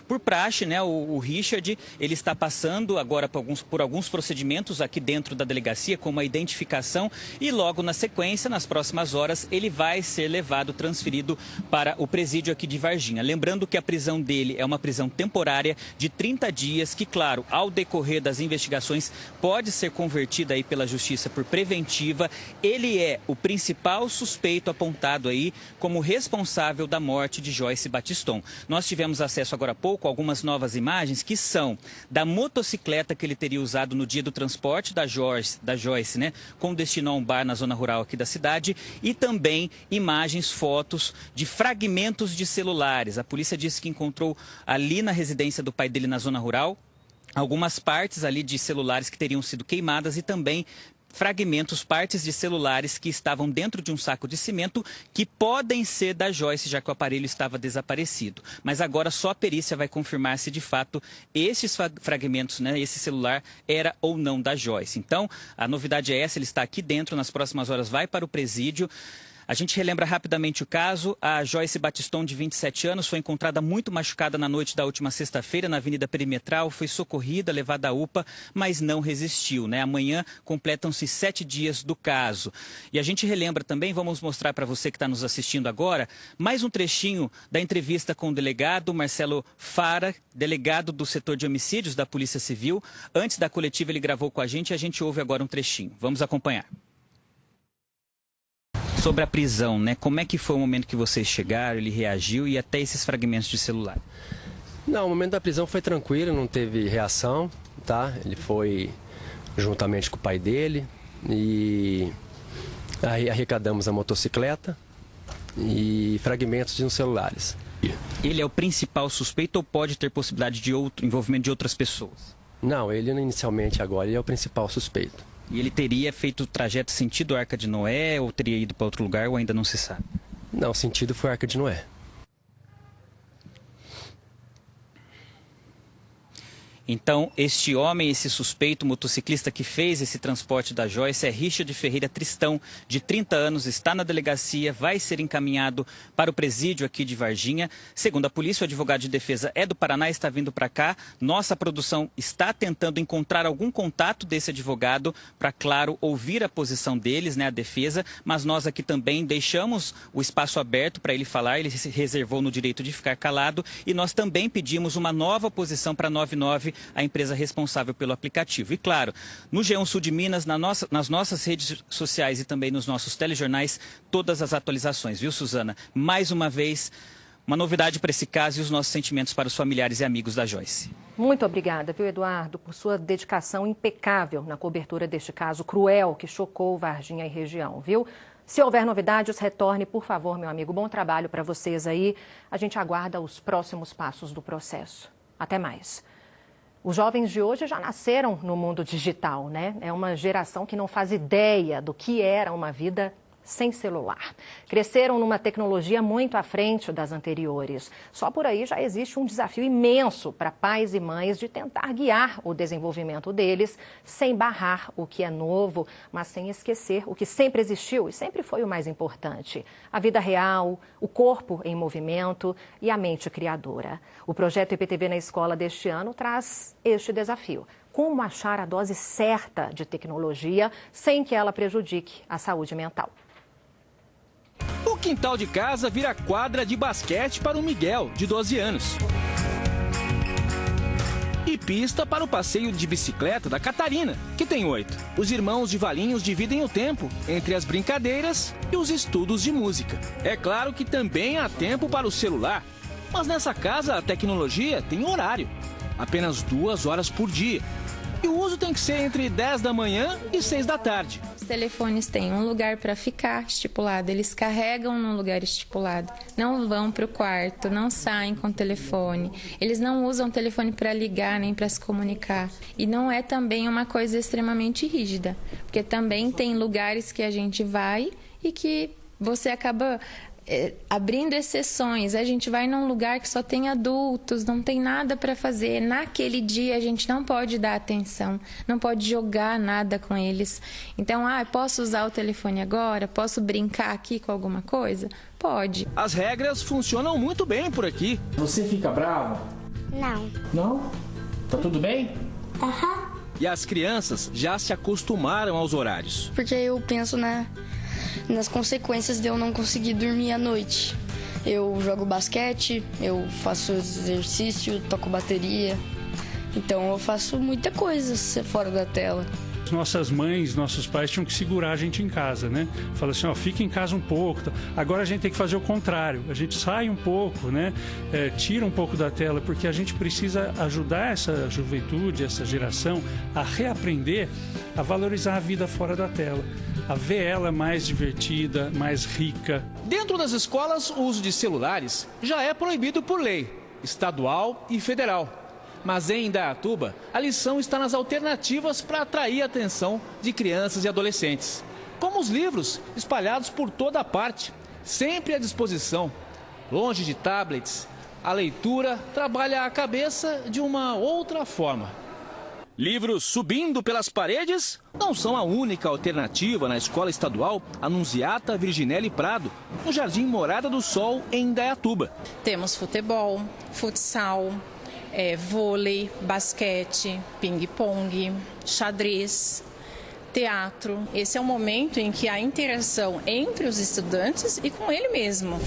Por praxe, né, o Richard, ele está passando agora por alguns procedimentos aqui dentro da delegacia, como a identificação, e logo na sequência, nas próximas horas, ele vai ser levado, transferido para o presídio aqui de Varginha. Lembrando que a prisão dele é uma prisão temporária de 30 dias, que, claro, ao decorrer das investigações, pode ser convertida aí pela Justiça por preventiva. Ele é o principal suspeito apontado aí como responsável da morte de Joyce Batiston. Nós tivemos acesso agora há pouco a algumas novas imagens que são da motocicleta que ele teria usado no dia do transporte da Joyce, né, com destino a um bar na zona rural aqui da cidade, e também imagens, fotos de fragmentos de celulares. A polícia disse que encontrou ali na residência do pai dele na zona rural algumas partes ali de celulares que teriam sido queimadas e também fragmentos, partes de celulares que estavam dentro de um saco de cimento que podem ser da Joyce, já que o aparelho estava desaparecido. Mas agora só a perícia vai confirmar se de fato esses fragmentos, né, esse celular era ou não da Joyce. Então, a novidade é essa, ele está aqui dentro, nas próximas horas vai para o presídio. A gente relembra rapidamente o caso. A Joyce Batiston, de 27 anos, foi encontrada muito machucada na noite da última sexta-feira na Avenida Perimetral. Foi socorrida, levada à UPA, mas não resistiu, né? Amanhã completam-se 7 dias do caso. E a gente relembra também, vamos mostrar para você que está nos assistindo agora, mais um trechinho da entrevista com o delegado Marcelo Fara, delegado do setor de homicídios da Polícia Civil. Antes da coletiva ele gravou com a gente e a gente ouve agora um trechinho. Vamos acompanhar. Sobre a prisão, né? Como é que foi o momento que vocês chegaram, ele reagiu e até esses fragmentos de celular? Não, o momento da prisão foi tranquilo, não teve reação, tá? Ele foi juntamente com o pai dele e aí arrecadamos a motocicleta e fragmentos de uns celulares. Ele é o principal suspeito ou pode ter possibilidade de envolvimento de outras pessoas? Não, ele inicialmente agora ele é o principal suspeito. E ele teria feito o trajeto sentido Arca de Noé ou teria ido para outro lugar ou ainda não se sabe? Não, o sentido foi Arca de Noé. Então, este homem, esse suspeito motociclista que fez esse transporte da Joyce é Richard Ferreira Tristão, de 30 anos, está na delegacia, vai ser encaminhado para o presídio aqui de Varginha. Segundo a polícia, o advogado de defesa é do Paraná, está vindo para cá. Nossa produção está tentando encontrar algum contato desse advogado para, claro, ouvir a posição deles, né, a defesa, mas nós aqui também deixamos o espaço aberto para ele falar, ele se reservou no direito de ficar calado e nós também pedimos uma nova posição para 99, a empresa responsável pelo aplicativo. E claro, no G1 Sul de Minas, nas nossas redes sociais e também nos nossos telejornais, todas as atualizações, viu, Suzana? Mais uma vez, uma novidade para esse caso e os nossos sentimentos para os familiares e amigos da Joyce. Muito obrigada, viu, Eduardo, por sua dedicação impecável na cobertura deste caso cruel que chocou Varginha e região, viu? Se houver novidades, retorne, por favor, meu amigo. Bom trabalho para vocês aí. A gente aguarda os próximos passos do processo. Até mais. Os jovens de hoje já nasceram no mundo digital, né? É uma geração que não faz ideia do que era uma vida sem celular. Cresceram numa tecnologia muito à frente das anteriores. Só por aí já existe um desafio imenso para pais e mães de tentar guiar o desenvolvimento deles sem barrar o que é novo, mas sem esquecer o que sempre existiu e sempre foi o mais importante: a vida real, o corpo em movimento e a mente criadora. O projeto IPTV na Escola deste ano traz este desafio: como achar a dose certa de tecnologia sem que ela prejudique a saúde mental. O quintal de casa vira quadra de basquete para o Miguel, de 12 anos. E pista para o passeio de bicicleta da Catarina, que tem 8. Os irmãos de Valinhos dividem o tempo entre as brincadeiras e os estudos de música. É claro que também há tempo para o celular, mas nessa casa a tecnologia tem horário, apenas 2 horas por dia. E o uso tem que ser entre 10 da manhã e 6 da tarde. Os telefones têm um lugar para ficar estipulado, eles carregam num lugar estipulado, não vão para o quarto, não saem com o telefone, eles não usam o telefone para ligar nem para se comunicar. E não é também uma coisa extremamente rígida, porque também tem lugares que a gente vai e que você acaba abrindo exceções. A gente vai num lugar que só tem adultos, não tem nada para fazer. Naquele dia a gente não pode dar atenção, não pode jogar nada com eles. Então, posso usar o telefone agora? Posso brincar aqui com alguma coisa? Pode. As regras funcionam muito bem por aqui. Você fica brava? Não. Não? Tá tudo bem? Aham. E as crianças já se acostumaram aos horários. Porque eu penso nas consequências de eu não conseguir dormir à noite. Eu jogo basquete, eu faço exercício, toco bateria. Então eu faço muita coisa fora da tela. Nossas mães, nossos pais tinham que segurar a gente em casa, né? Fala assim, fica em casa um pouco. Agora a gente tem que fazer o contrário. A gente sai um pouco, né? Tira um pouco da tela, porque a gente precisa ajudar essa juventude, essa geração, a reaprender a valorizar a vida fora da tela, a ver ela mais divertida, mais rica. Dentro das escolas, o uso de celulares já é proibido por lei, estadual e federal. Mas em Indaiatuba, a lição está nas alternativas para atrair a atenção de crianças e adolescentes. Como os livros espalhados por toda a parte, sempre à disposição. Longe de tablets, a leitura trabalha a cabeça de uma outra forma. Livros subindo pelas paredes não são a única alternativa na Escola Estadual Anunciata Virginelli Prado, no Jardim Morada do Sol, em Indaiatuba. Temos futebol, futsal, vôlei, basquete, ping-pong, xadrez, teatro. Esse é o momento em que há interação entre os estudantes e com ele mesmo.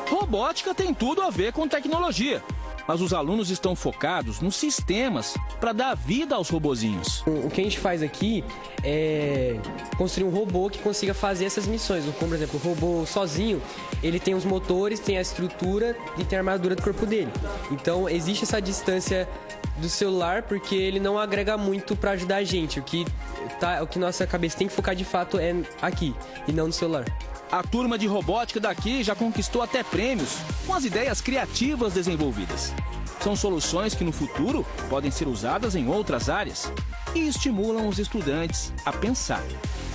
Robótica tem tudo a ver com tecnologia, mas os alunos estão focados nos sistemas para dar vida aos robozinhos. O que a gente faz aqui é construir um robô que consiga fazer essas missões. Como, por exemplo, o robô sozinho, ele tem os motores, tem a estrutura e tem a armadura do corpo dele. Então, existe essa distância do celular porque ele não agrega muito para ajudar a gente. O que nossa cabeça tem que focar de fato é aqui e não no celular. A turma de robótica daqui já conquistou até prêmios com as ideias criativas desenvolvidas. São soluções que no futuro podem ser usadas em outras áreas e estimulam os estudantes a pensar.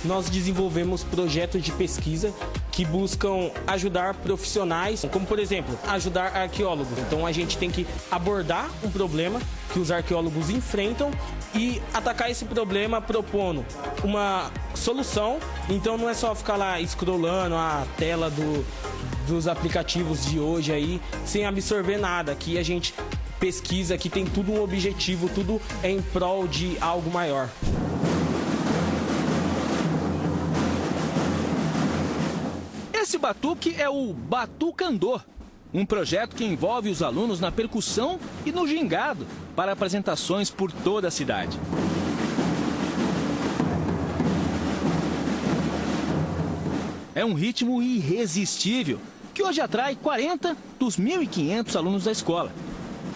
Nós desenvolvemos projetos de pesquisa que buscam ajudar profissionais, como por exemplo, ajudar arqueólogos. Então a gente tem que abordar um problema que os arqueólogos enfrentam e atacar esse problema propondo uma solução. Então não é só ficar lá scrollando a tela dos aplicativos de hoje aí sem absorver nada. Aqui a gente pesquisa, que tem tudo um objetivo, tudo é em prol de algo maior. Esse batuque é o Batucandô, um projeto que envolve os alunos na percussão e no gingado para apresentações por toda a cidade. É um ritmo irresistível que hoje atrai 40 dos 1.500 alunos da escola.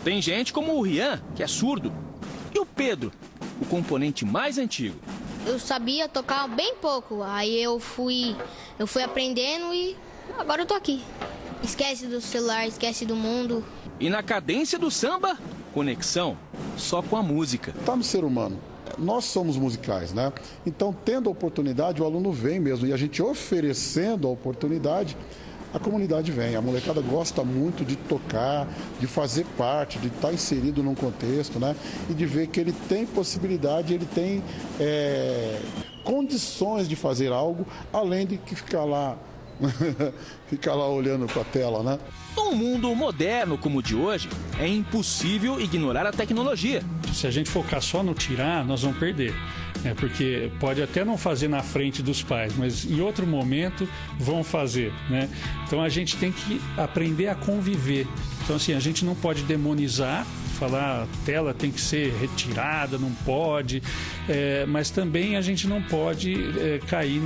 Tem gente como o Rian, que é surdo, e o Pedro, o componente mais antigo. Eu sabia tocar bem pouco, aí eu fui aprendendo e agora eu tô aqui. Esquece do celular, esquece do mundo. E na cadência do samba, conexão só com a música. Tá no ser humano. Nós somos musicais, né? Então, tendo a oportunidade, o aluno vem mesmo. E a gente oferecendo a oportunidade, a comunidade vem. A molecada gosta muito de tocar, de fazer parte, de estar inserido num contexto, né? E de ver que ele tem possibilidade, ele tem condições de fazer algo, além de que ficar lá olhando para a tela, né? Num mundo moderno como o de hoje, é impossível ignorar a tecnologia. Se a gente focar só no tirar, nós vamos perder. Porque pode até não fazer na frente dos pais, mas em outro momento vão fazer, né? Então a gente tem que aprender a conviver. Então assim, a gente não pode demonizar, falar a tela tem que ser retirada, não pode, mas também a gente não pode cair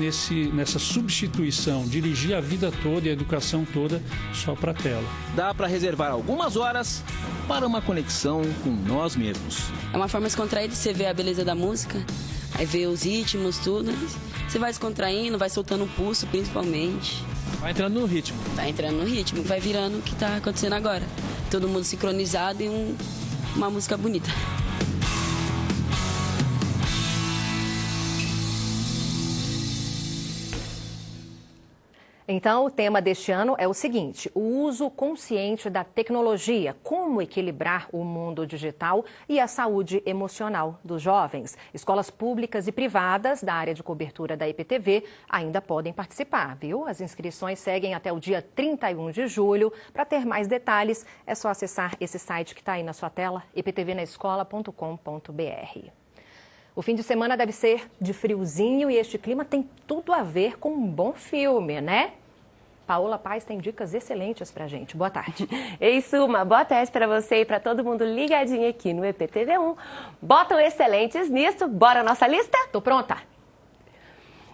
nessa substituição, dirigir a vida toda e a educação toda só para a tela. Dá para reservar algumas horas para uma conexão com nós mesmos. É uma forma descontraída de você ver a beleza da música, aí ver os ritmos, tudo. Você vai descontraindo, vai soltando o pulso principalmente. Vai entrando no ritmo. Vai entrando no ritmo, vai virando o que está acontecendo agora. Todo mundo sincronizado e uma música bonita. Então, o tema deste ano é o seguinte: o uso consciente da tecnologia, como equilibrar o mundo digital e a saúde emocional dos jovens. Escolas públicas e privadas da área de cobertura da EPTV ainda podem participar, viu? As inscrições seguem até o dia 31 de julho. Para ter mais detalhes, é só acessar esse site que está aí na sua tela, eptvnaescola.com.br. O fim de semana deve ser de friozinho e este clima tem tudo a ver com um bom filme, né? Paola Paz tem dicas excelentes pra gente. Boa tarde. Ei, Suma, boa tarde pra você e pra todo mundo ligadinho aqui no EPTV1. Botam excelentes nisso. Bora à nossa lista? Tô pronta.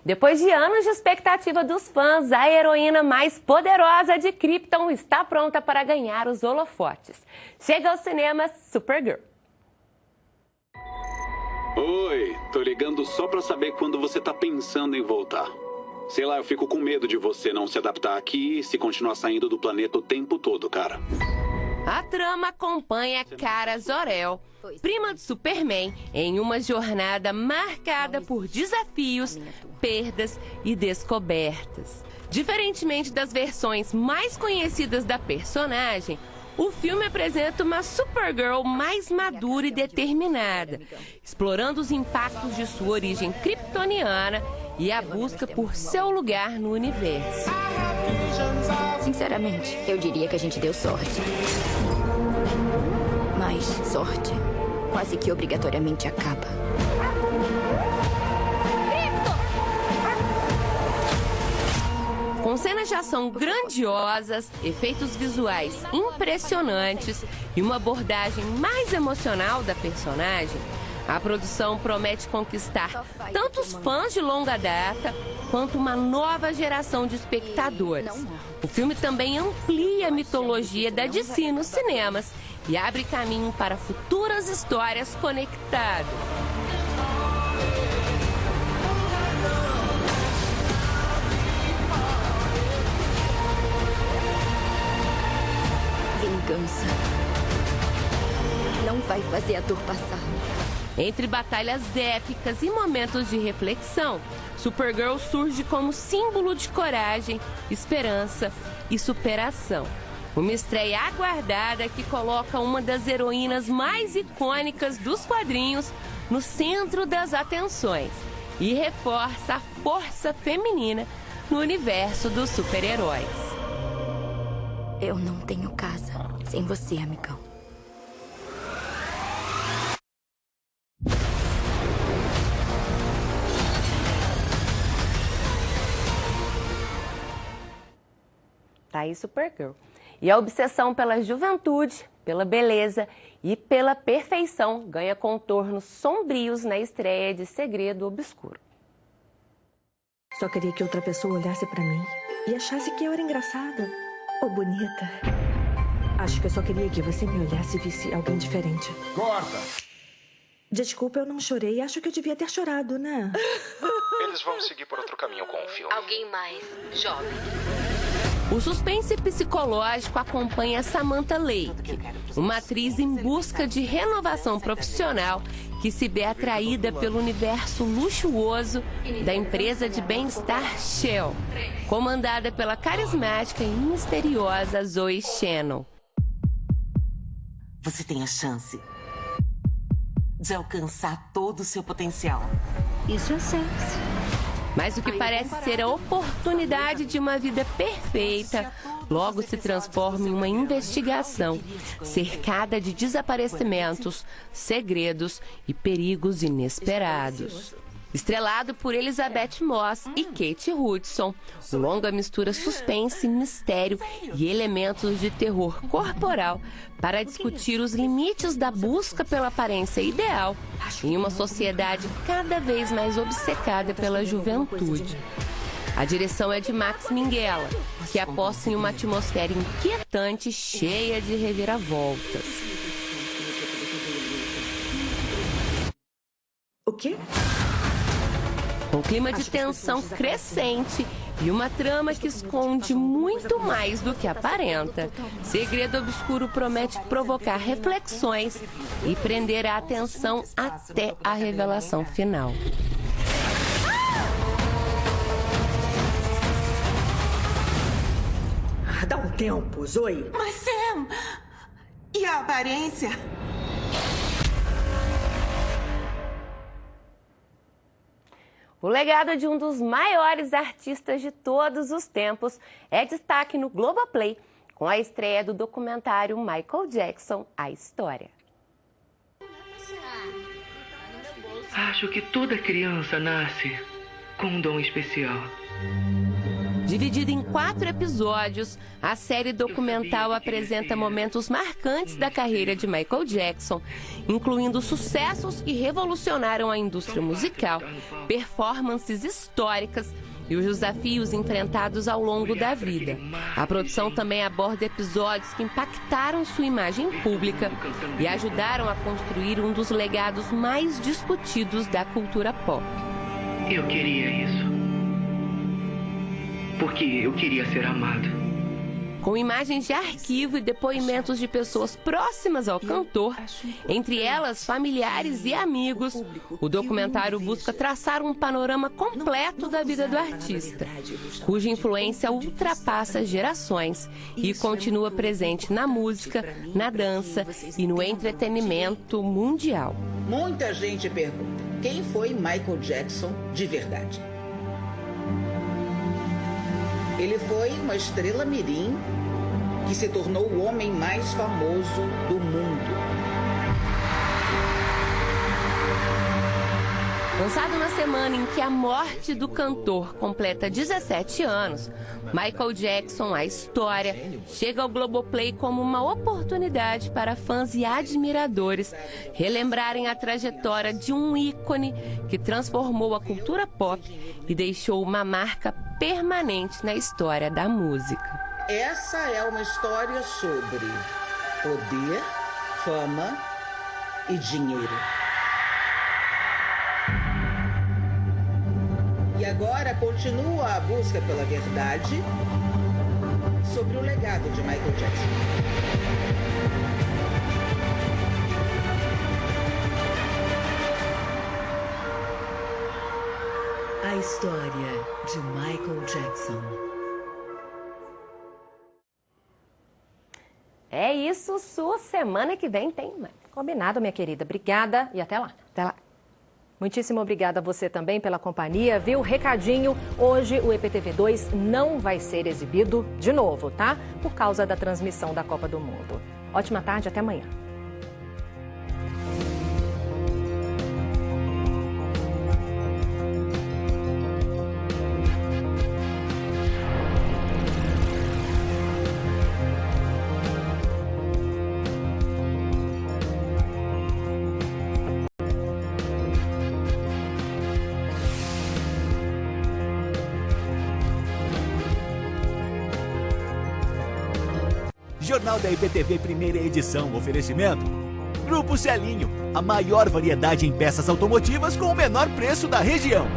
Depois de anos de expectativa dos fãs, a heroína mais poderosa de Krypton está pronta para ganhar os holofotes. Chega aos cinemas Supergirl. Oi, tô ligando só pra saber quando você tá pensando em voltar. Sei lá, eu fico com medo de você não se adaptar aqui e se continuar saindo do planeta o tempo todo, cara. A trama acompanha Kara Zor-El, prima do Superman, em uma jornada marcada por desafios, perdas e descobertas. Diferentemente das versões mais conhecidas da personagem, o filme apresenta uma Supergirl mais madura e determinada, explorando os impactos de sua origem kryptoniana e a busca por seu lugar no universo. Sinceramente, eu diria que a gente deu sorte. Mas sorte quase que obrigatoriamente acaba. Com cenas de ação grandiosas, efeitos visuais impressionantes e uma abordagem mais emocional da personagem, a produção promete conquistar tanto os fãs de longa data quanto uma nova geração de espectadores. O filme também amplia a mitologia da DC nos cinemas e abre caminho para futuras histórias conectadas. Vingança não vai fazer a dor passar. Entre batalhas épicas e momentos de reflexão, Supergirl surge como símbolo de coragem, esperança e superação. Uma estreia aguardada que coloca uma das heroínas mais icônicas dos quadrinhos no centro das atenções e reforça a força feminina no universo dos super-heróis. Eu não tenho casa sem você, amigão. Tá aí Supergirl. E a obsessão pela juventude, pela beleza e pela perfeição ganha contornos sombrios na estreia de Segredo Obscuro. Só queria que outra pessoa olhasse pra mim e achasse que eu era engraçada. Ô, bonita. Acho que eu só queria que você me olhasse e visse alguém diferente. Corta! Desculpa, eu não chorei. Acho que eu devia ter chorado, né? Eles vão seguir por outro caminho com o filme. Alguém mais jovem. O suspense psicológico acompanha Samantha Lake, uma atriz em busca de renovação profissional que se vê atraída pelo universo luxuoso da empresa de bem-estar Shell, comandada pela carismática e misteriosa Zoe Shannon. Você tem a chance de alcançar todo o seu potencial. Isso é sexy. Mas o que parece ser a oportunidade de uma vida perfeita logo se transforma em uma investigação cercada de desaparecimentos, segredos e perigos inesperados. Estrelado por Elizabeth Moss e Kate Hudson, o longa mistura suspense, mistério e elementos de terror corporal para discutir os limites da busca pela aparência ideal em uma sociedade cada vez mais obcecada pela juventude. A direção é de Max Minghella, que aposta em uma atmosfera inquietante cheia de reviravoltas. O quê? Com clima de tensão crescente e uma trama que esconde muito mais do que aparenta, Segredo Obscuro promete provocar reflexões e prender a atenção até a revelação final. Dá um tempo, Zoe. Mas Sam, e a aparência? O legado de um dos maiores artistas de todos os tempos é destaque no Globoplay, com a estreia do documentário Michael Jackson, A História. Acho que toda criança nasce com um dom especial. Dividida em 4 episódios, a série documental apresenta momentos marcantes da carreira de Michael Jackson, incluindo sucessos que revolucionaram a indústria musical, performances históricas e os desafios enfrentados ao longo da vida. A produção também aborda episódios que impactaram sua imagem pública e ajudaram a construir um dos legados mais discutidos da cultura pop. Eu queria isso. Porque eu queria ser amado. Com imagens de arquivo e depoimentos de pessoas próximas ao cantor, entre elas familiares e amigos, o documentário busca traçar um panorama completo da vida do artista, cuja influência ultrapassa gerações e continua presente na música, na dança e no entretenimento mundial. Muita gente pergunta, quem foi Michael Jackson de verdade? Ele foi uma estrela mirim que se tornou o homem mais famoso do mundo. Lançado na semana em que a morte do cantor completa 17 anos, Michael Jackson, A História, chega ao Globoplay como uma oportunidade para fãs e admiradores relembrarem a trajetória de um ícone que transformou a cultura pop e deixou uma marca permanente na história da música. Essa é uma história sobre poder, fama e dinheiro. E agora continua a busca pela verdade sobre o legado de Michael Jackson. A História de Michael Jackson. É isso, Su. Semana que vem tem mais. Combinado, minha querida. Obrigada e até lá. Até lá. Muitíssimo obrigada a você também pela companhia, viu? Recadinho, hoje o EPTV2 não vai ser exibido de novo, tá? Por causa da transmissão da Copa do Mundo. Ótima tarde, até amanhã. Jornal da IPTV, primeira edição. Oferecimento: Grupo Celinho, a maior variedade em peças automotivas com o menor preço da região.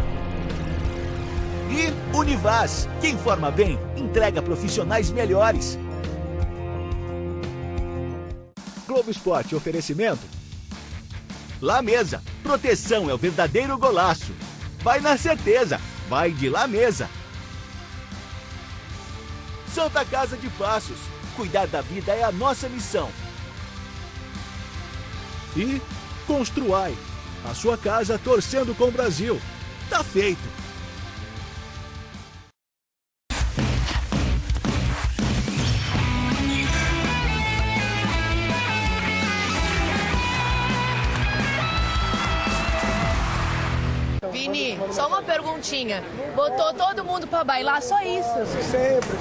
E Univaz, quem forma bem, entrega profissionais melhores. Globo Esporte, oferecimento: La Mesa, proteção é o verdadeiro golaço. Vai na certeza, vai de La Mesa. Santa Casa de Passos, cuidar da vida é a nossa missão. E Construai, a sua casa torcendo com o Brasil. Tá feito. Vini, só uma perguntinha. Botou todo mundo pra bailar, só isso? Sempre.